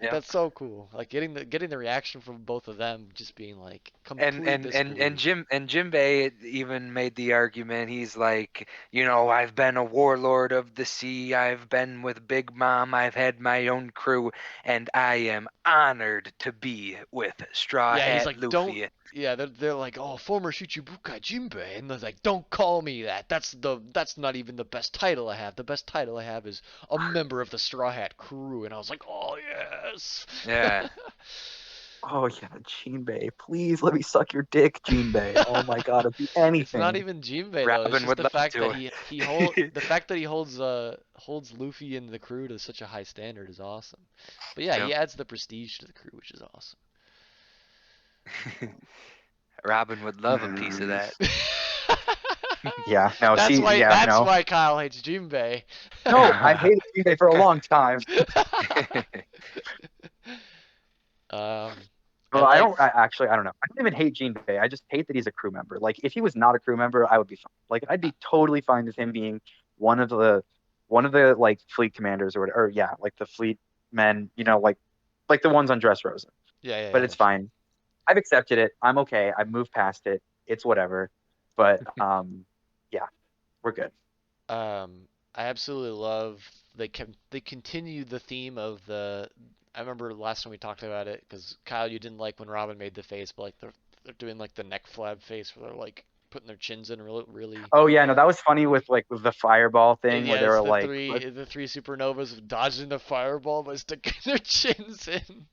Like, Yep. that's so cool. Like getting the reaction from both of them, just being like and complete and and and disbelief. Jimbei even made the argument. He's like, I've been a warlord of the sea. I've been with Big Mom. I've had my own crew, and I am honored to be with Straw Yeah, he's Hat like, don't. Luffy. Yeah, they're like, oh, former Shichibukai Jinbei, and they're like, don't call me that. That's not even the best title I have. The best title I have is a member of the Straw Hat crew, and I was like, oh yes. Yeah. Oh yeah, Jinbei, please let me suck your dick, Jinbei. Oh my God, it'd be It's not anything. even Jinbei though. It's Robin just would the love fact that to. he holds Luffy and the crew to such a high standard is awesome. But yeah, Yep. he adds the prestige to the crew, which is awesome. Robin would love a piece of Mm, that. yeah, no, That's see, why yeah, that's no, why Kyle hates Jinbei. no, I've hated Jinbei for a long time. um, Well, and I like don't actually, I don't know. I don't even hate Jinbei. I just hate that he's a crew member. Like, if he was not a crew member, I would be fine. Like, I'd be totally fine with him being one of the one of the like fleet commanders or yeah, like the fleet men, like the ones on Dressrosa. yeah, But I it's know what you mean. fine. I've accepted it. I'm okay. I've moved past it. It's whatever. But yeah, we're good. I absolutely love they continue the theme of the. I remember last time we talked about it because Kyle, you didn't like when Robin made the face, but like they're doing like the neck flab face where they're like putting their chins in really. Oh yeah, no, that was funny with like with the fireball thing where Yeah, they it's were like, let's, the three supernovas dodging the fireball by sticking their chins in.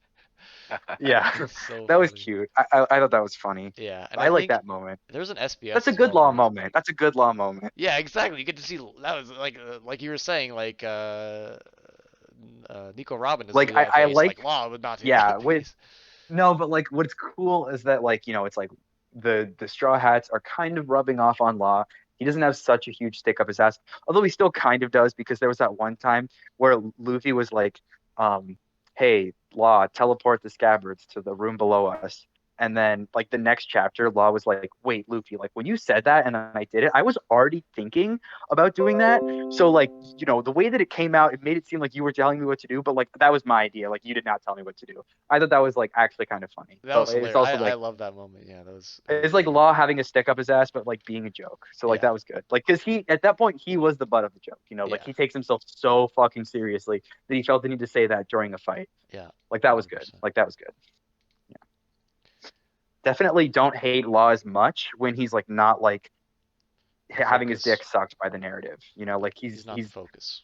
yeah, It's so that was funny. cute. I thought that was funny. Yeah, and I I like think that moment. there's an SBS That's a as good well law where moment. That's a good law moment. yeah, exactly. You get to see that was like you were saying like Nico Robin doesn't Like do that I face. like Like Law would not do yeah, that with face. no, but like what's cool is that like, it's like the Straw Hats are kind of rubbing off on Law. He doesn't have such a huge stick up his ass, although he still kind of does because there was that one time where Luffy was like, hey, Law, teleport the scabbards to the room below us. And then like the next chapter, Law was like, wait, Luffy, like when you said that and then I did it, I was already thinking about doing that. So like, the way that it came out, it made it seem like you were telling me what to do, but like that was my idea. Like you did not tell me what to do. I thought that was like actually kind of funny. That But was it's hilarious. also I like love that moment. Yeah, that was it's like great. Law having a stick up his ass, but like being a joke. So like Yeah, that was good. Like because he at that point he was the butt of the joke. Like yeah, he takes himself so fucking seriously that he felt the need to say that during a fight. yeah, Like that was good. 100%. Like that was good. Yeah. Definitely don't hate Law as much when he's like not like The having his focus. dick sucked by the narrative. Like He's he's not the he's focus.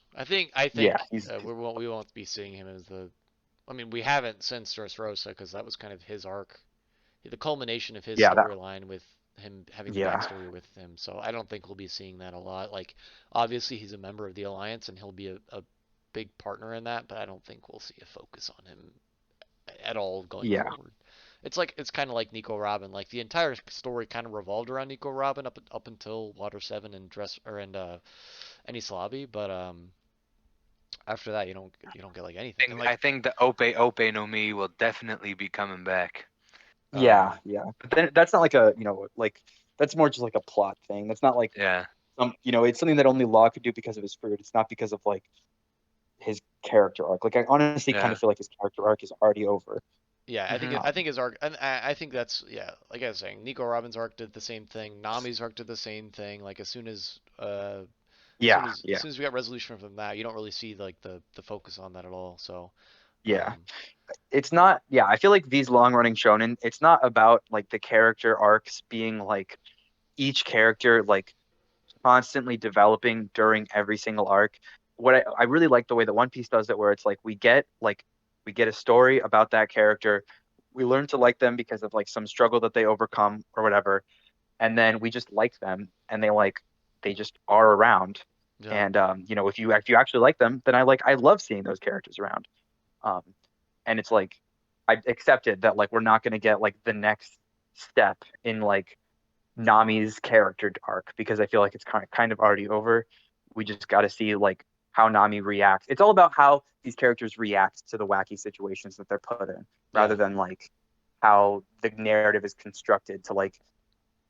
I yeah, think he's we won't be seeing him as the. I mean, we haven't since Dressrosa because that was kind of his arc, the culmination of his yeah, that storyline with him having the yeah. backstory with him. So I don't think we'll be seeing that a lot. Like, obviously he's a member of the Alliance and he'll be a big partner in that, but I don't think we'll see a focus on him at all going Yeah. forward. It's kind of like Nico Robin. Like the entire story kind of revolved around Nico Robin up until Water Seven and Enies Lobby, but after that you don't get like anything. And I like think the Ope no Mi will definitely be coming back. Yeah, yeah. But then that's not like like that's more just like a plot thing. That's not like Yeah, it's something that only Law could do because of his fruit. It's not because of like his character arc. Like I honestly kind yeah, of feel like his character arc is already over. yeah, hmm I think his arc, and I think that's yeah, like I was saying, Nico Robin's arc did the same thing. Nami's arc did the same thing. Like Yeah, as yeah, soon as we got resolution from that, you don't really see like the focus on that at all. So, yeah. um, It's not, yeah, I feel like these long running shonen, it's not about like the character arcs being like each character like constantly developing during every single arc. What I really like the way that One Piece does it, where it's like we get a story about that character. We learn to like them because of like some struggle that they overcome or whatever, and then we just like them, and they just are around. yeah, And if you actually like them, then I love seeing those characters around. Um, and it's like I accepted that like we're not going to get like the next step in like Nami's character arc because I feel like it's kind of already over. We just got to see like how Nami reacts. It's all about how these characters react to the wacky situations that they're put in, rather Yeah, than like how the narrative is constructed to like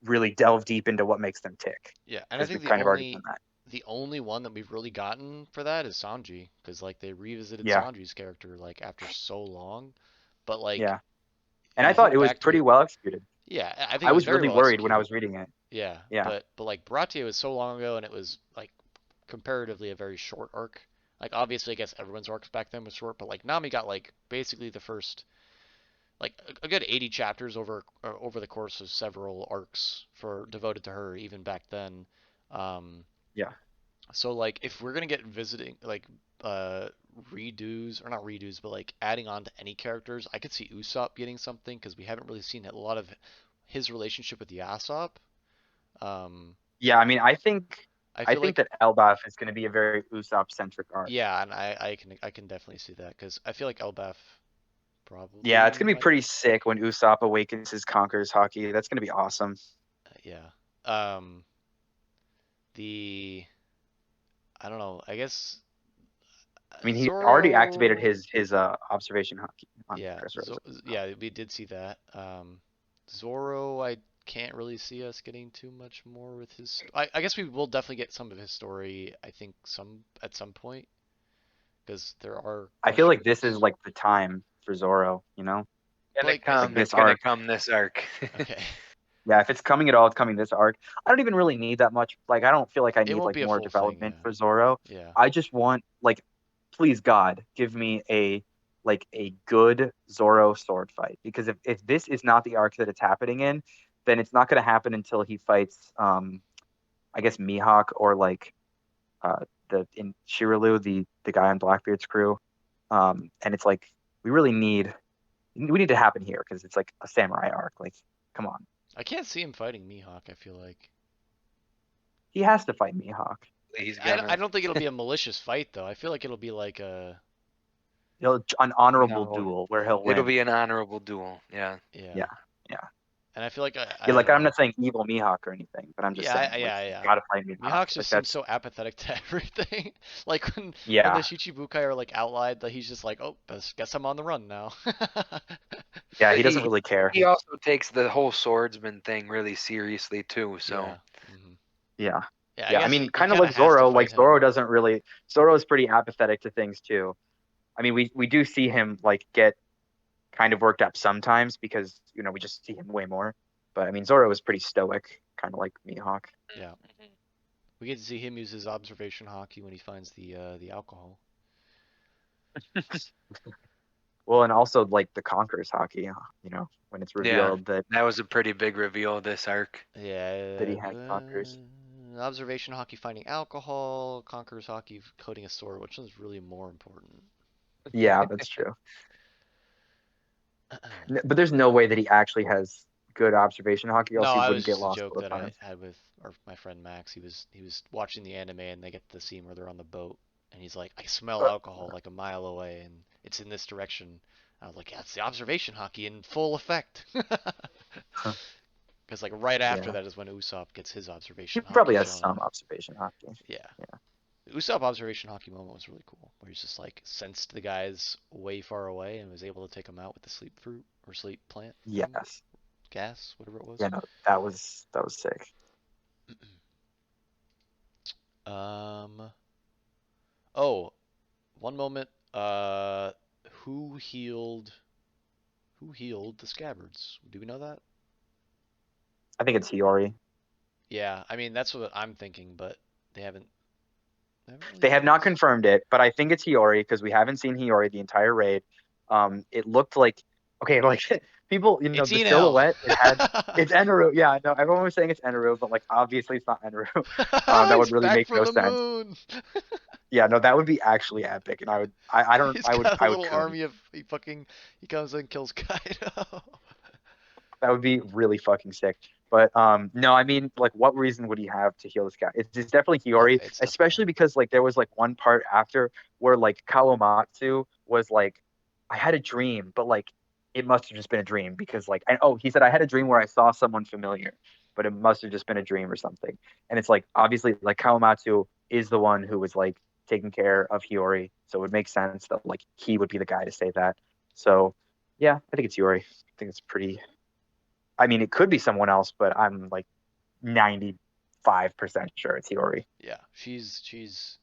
really delve deep into what makes them tick. yeah, and I Because think we've kind of already done that. the only one that we've really gotten for that is Sanji, because like they revisited Yeah, Sanji's character like after so long, but like yeah. And if I you thought think it was back to pretty it, well executed. yeah, I think I it was was very really well worried when I executed. was reading it. Yeah, Yeah, but like Baratie was so long ago, and it was like comparatively a very short arc. Like obviously, I guess everyone's arcs back then was short, but like Nami got like basically the first like a good 80 chapters over the course of several arcs for devoted to her even back then. Um, yeah. so like if we're gonna get visiting like uh redos or not redos but like adding on to any characters, I could see Usopp getting something because we haven't really seen a lot of his relationship with Yasop. Um, Yeah, I mean, I I feel think like that Elbaf is going to be a very Usopp centric arc. yeah, and I can definitely see that because I feel like Elbaf Yeah, probably it's gonna be might pretty sick when Usopp awakens his conquerors hockey. That's gonna be awesome. yeah. Um, the I don't know. I guess I mean, he already activated Zoro. his observation hockey on Yeah, Dressrosa. yeah, we did see that. Zoro, I can't really see us getting too much more with his. I guess we will definitely get some of his story. I think some at some point because there are I feel question like this is marks. like the time for Zoro. You know, But like, I like think It's this gonna arc. come this arc. okay, Yeah, if it's coming at all, it's coming this arc. I don't even really need that much. Like, I don't feel like I it need won't like be a more full thing. development for Zoro. Yeah, I just want like, please God, give me a like a good Zoro sword fight because if this is not the arc that it's happening in, then it's not going to happen until he fights I guess Mihawk or like the in Shiralu, the guy on Blackbeard's crew. And it's like we need to happen here because it's like a samurai arc. Like, come on, I can't see him fighting Mihawk. I feel like he has to fight Mihawk. He's I gonna. don't think it'll be a malicious fight though. I feel like it'll be like a An honorable No, duel where he'll it'll win. be an honorable duel. Yeah. yeah, Yeah, yeah, and I feel like yeah. I Like don't I'm know. not saying evil Mihawk or anything, but I'm just Yeah, saying like yeah, he's yeah. got to fight Mihawk. Mihawk Like just seems that's so apathetic to everything. Like when the yeah, Shichibukai are like outlined, that he's just like, oh, guess I'm on the run now. yeah. But He doesn't really care. he also takes the whole swordsman thing really seriously too. So Yeah. Hmm. Yeah, Yeah, I yeah. I guess mean, he kind of kind of like has to Zoro. fight Like Zoro him. doesn't really. Zoro is pretty apathetic to things too. I mean, we do see him like get kind of worked up sometimes because we just see him way more. But I mean, Zoro is pretty stoic, kind of like Mihawk. Yeah, we get to see him use his observation hockey when he finds the alcohol. Well, and also like the Conquerors hockey, when it's yeah, revealed that that was a pretty big reveal this arc. that Yeah, he had Conquerors. observation hockey finding alcohol, conquerors hockey coding a sword. Which one's really more important? Yeah, that's true. But there's no way that he actually has good observation hockey, No, else he I wouldn't was get just a lost joke all the that I time. had with my friend Max. He was watching the anime and they get the scene where they're on the boat and he's like, I smell Uh, alcohol like a mile away and it's in this direction. I was like, yeah, it's the observation hockey in full effect. Because like right after yeah, that is when Usopp gets his he observation hockey probably has shown some off. observation hockey. Yeah, Yeah. the Usopp observation hockey moment was really cool, where he's just like sensed the guys way far away and was able to take them out with the sleep fruit or sleep plant thing, Yes. gas, whatever it was. Yeah. No, that was sick. Um. Oh, one moment. Who healed? Who healed the scabbards? Do we know that? I think it's Hiyori. Yeah, I mean that's what I'm thinking, but they haven't. They haven't really They have told not us. confirmed it, but I think it's Hiyori because we haven't seen Hiyori the entire raid. It looked like okay, like people, It's the Enel. silhouette it had. It's Eneru. Yeah, no, everyone was saying it's Eneru, but like obviously it's not Eneru. That would He's really back make from no the sense. moon. Yeah, no, that would be actually epic, and I don't, He's got a I would little coon. army of he comes and kills Kaido. That would be really fucking sick. But no, I mean, like, what reason would he have to heal this guy? It's definitely Hiyori, It's definitely especially him. because like there was like one part after where like Kawamatsu was like, I had a dream, but like it must have just been a dream because like, and oh, he said I had a dream where I saw someone familiar, but it must have just been a dream or something. And it's like obviously like Kawamatsu is the one who was like taking care of Hiyori, so it would make sense that like he would be the guy to say that. So yeah, I think it's Hiyori. I think it's pretty. I mean, it could be someone else, but I'm like 95% sure it's Hiyori. Yeah, she's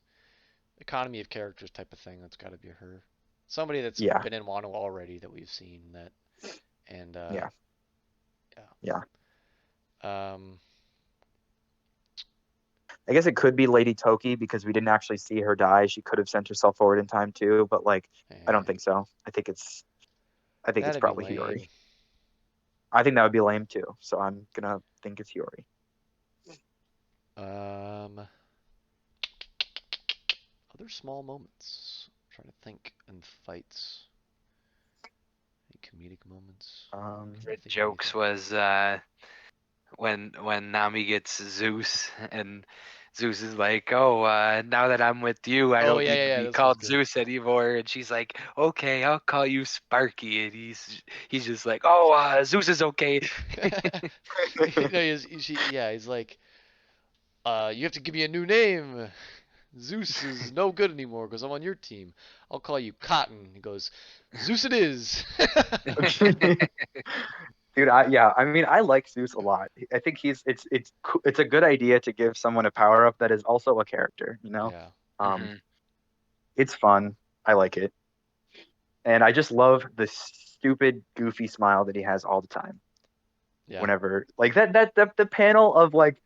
economy of characters type of thing. That's got to be her. Somebody that's Yeah, been in Wano already that we've seen that, and yeah, yeah. yeah. Um, I guess it could be Lady Toki because we didn't actually see her die. She could have sent herself forward in time too, but like I don't eh, think so. I think it's that'd be probably Hiyori. lame. I think that would be lame too. So I'm gonna think it's Hiyori. Um, other small moments. I'm trying to think in fights. Any comedic moments? I Favorite can't think of jokes anything. was when Nami gets Zeus and Zeus is like, "Oh, now that I'm with you, I Oh don't yeah, need yeah, to yeah. be This was called good. Zeus anymore." And she's like, "Okay, I'll call you Sparky." And he's just like, "Oh, Zeus is okay." No, he's like, you have to give me a new name. Zeus is no good anymore because I'm on your team. I'll call you Cotton. He goes, Zeus it is. Dude, I mean, I like Zeus a lot. I think it's a good idea to give someone a power up that is also a character, you know? Yeah, Um, hmm it's fun. I like it. And I just love the stupid, goofy smile that he has all the time. yeah. Whenever like the panel of like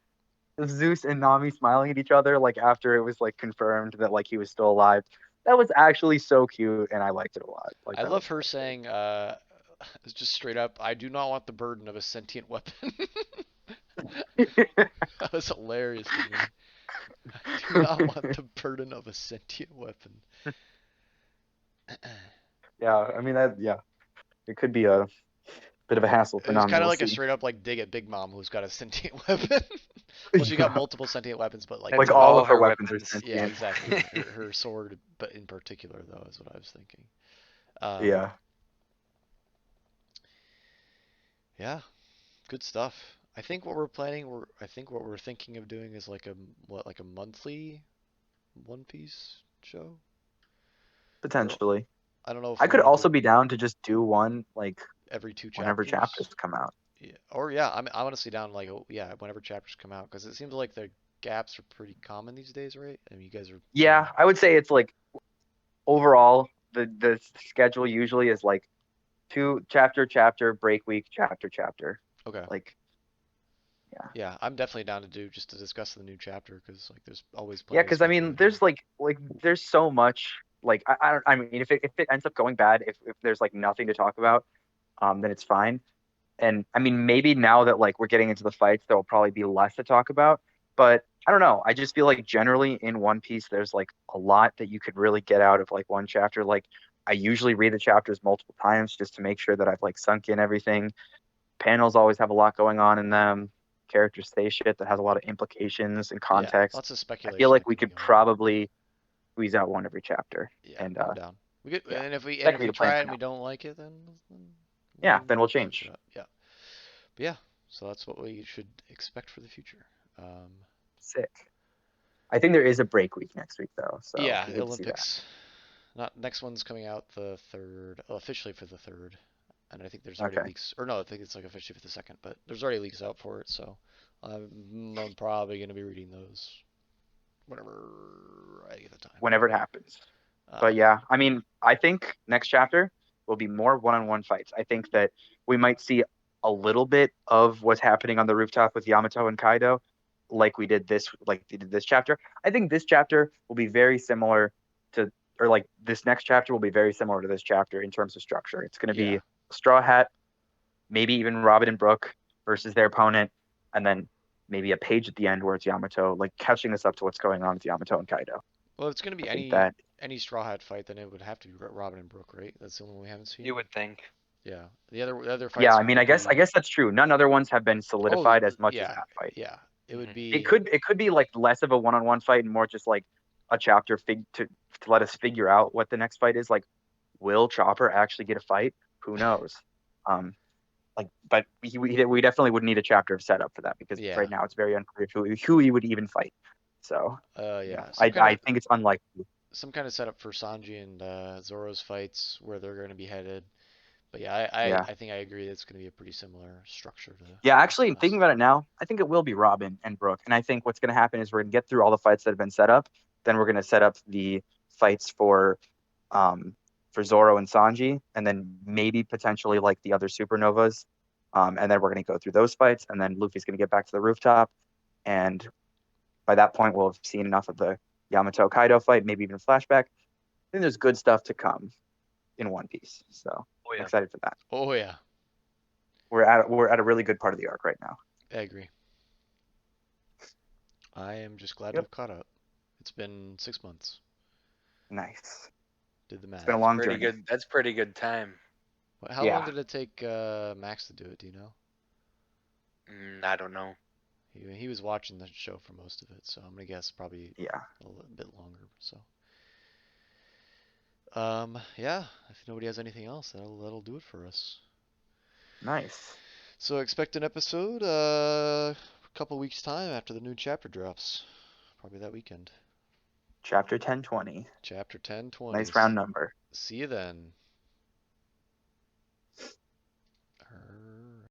Zeus and Nami smiling at each other, like after it was like confirmed that like he was still alive. That was actually so cute, and I liked it a lot. Like I that love was her saying, just straight up, I do not want the burden of a sentient weapon. That was hilarious to me. I do not want the burden of a sentient weapon. yeah, I mean that yeah, it could be a bit of a hassle It for was Nami. kind of We'll like a see. straight up like dig at Big Mom who's got a sentient weapon. Well, she got Yeah, multiple sentient weapons, but like It's like the all all of her her weapons are weapons. yeah, sentient. exactly. Her sword, but in particular though, is what I was thinking. Um, Yeah, yeah, good stuff. I think what we're planning, I think what we're thinking of doing is like like a monthly One Piece show, or potentially. I don't know if I we could want to do also it be down to just do one like every two whenever chapters chapters. come out. Yeah, or yeah, I'm honestly down like yeah, whenever chapters come out because it seems like the gaps are pretty common these days, right? I mean, you guys are Yeah, I would say it's like overall the schedule usually is like two chapter break week chapter. okay. Like yeah. Yeah, I'm definitely down to do just to discuss the new chapter because like there's always Yeah, plenty to because I mean, speculate on. there's so much. Like I don't. I mean, if it ends up going bad, if there's like nothing to talk about, then it's fine. And I mean, maybe now that like we're getting into the fights, there will probably be less to talk about. But I don't know. I just feel like generally in One Piece, there's like a lot that you could really get out of like one chapter. Like I usually read the chapters multiple times just to make sure that I've like sunk in everything. Panels always have a lot going on in them. Characters say shit that has a lot of implications and Yeah, context. lots of I feel speculation like that we can could be going on. probably squeeze out one every chapter. Yeah, And I'm down. We get yeah, and that could if be we the plan try it for and now. we don't like it, then Yeah, then we'll switch it change. up. Yeah, but yeah. So that's what we should expect for the future. Um, Sick. I think there is a break week next week though, so yeah, we get to see that. Olympics. Not next one's coming out the third, officially for the third, and I think there's already Okay. leaks. Or no, I think it's like officially for the second, but there's already leaks out for it. So I'm probably gonna be reading those whenever I get the time. Whenever it happens. But Um, yeah, I mean, I think next chapter will be more one-on-one fights. I think that we might see a little bit of what's happening on the rooftop with Yamato and Kaido, like they did this chapter. I think this chapter will be very similar to, or like this next chapter will be very similar to this chapter in terms of structure. It's going to yeah. be Straw Hat, maybe even Robin and Brooke versus their opponent, and then maybe a page at the end where it's Yamato, like catching us up to what's going on with Yamato and Kaido. Well, if it's gonna I be think that any Straw Hat fight, then it would have to be Robin and Brooke, right? That's the only one we haven't You seen. would think. Yeah. The other yeah, fights I mean, could I be. guess that's true. None other ones have been Oh, solidified as much as yeah, that fight. yeah. It would hmm be. It could be like less of a one-on-one fight and more just like a chapter to let us figure out what the next fight is. Like, will Chopper actually get a fight? Who knows? Um, but we definitely would need a chapter of setup for that because right Yeah. now it's very unclear who he would even fight. So Yeah. I think it's unlikely. Some kind of setup for Sanji and Zoro's fights where they're going to be headed. But yeah, Yeah. I think I agree it's going to be a pretty similar structure to Yeah, this actually, thinking last. about it now, I think it will be Robin and Brooke. And I think what's going to happen is we're going to get through all the fights that have been set up. Then we're going to set up the fights um, for Zoro and Sanji, and then maybe potentially like the other supernovas. And then we're going to go through those fights, and then Luffy's going to get back to the rooftop. And by that point, we'll have seen enough of the Yamato Kaido fight, maybe even a flashback. I think there's good stuff to come in One Piece. So Oh I'm yeah. excited for that. Oh yeah, We're at a really good part of the arc right now. I agree. I am just glad to Yep. have caught up. It's been 6 months. Nice. Did the It's been a math. long Pretty journey. good. That's pretty good time. How long Yeah. did it take Max to do it? Do you know? I don't know. He was watching the show for most of it, so I'm gonna guess probably Yeah. a little bit longer. So, yeah. If nobody has anything else, that'll do it for us. Nice. So expect an episode a couple weeks time after the new chapter drops. Probably that weekend. Chapter 1020. Chapter 1020. Nice round number. See you then.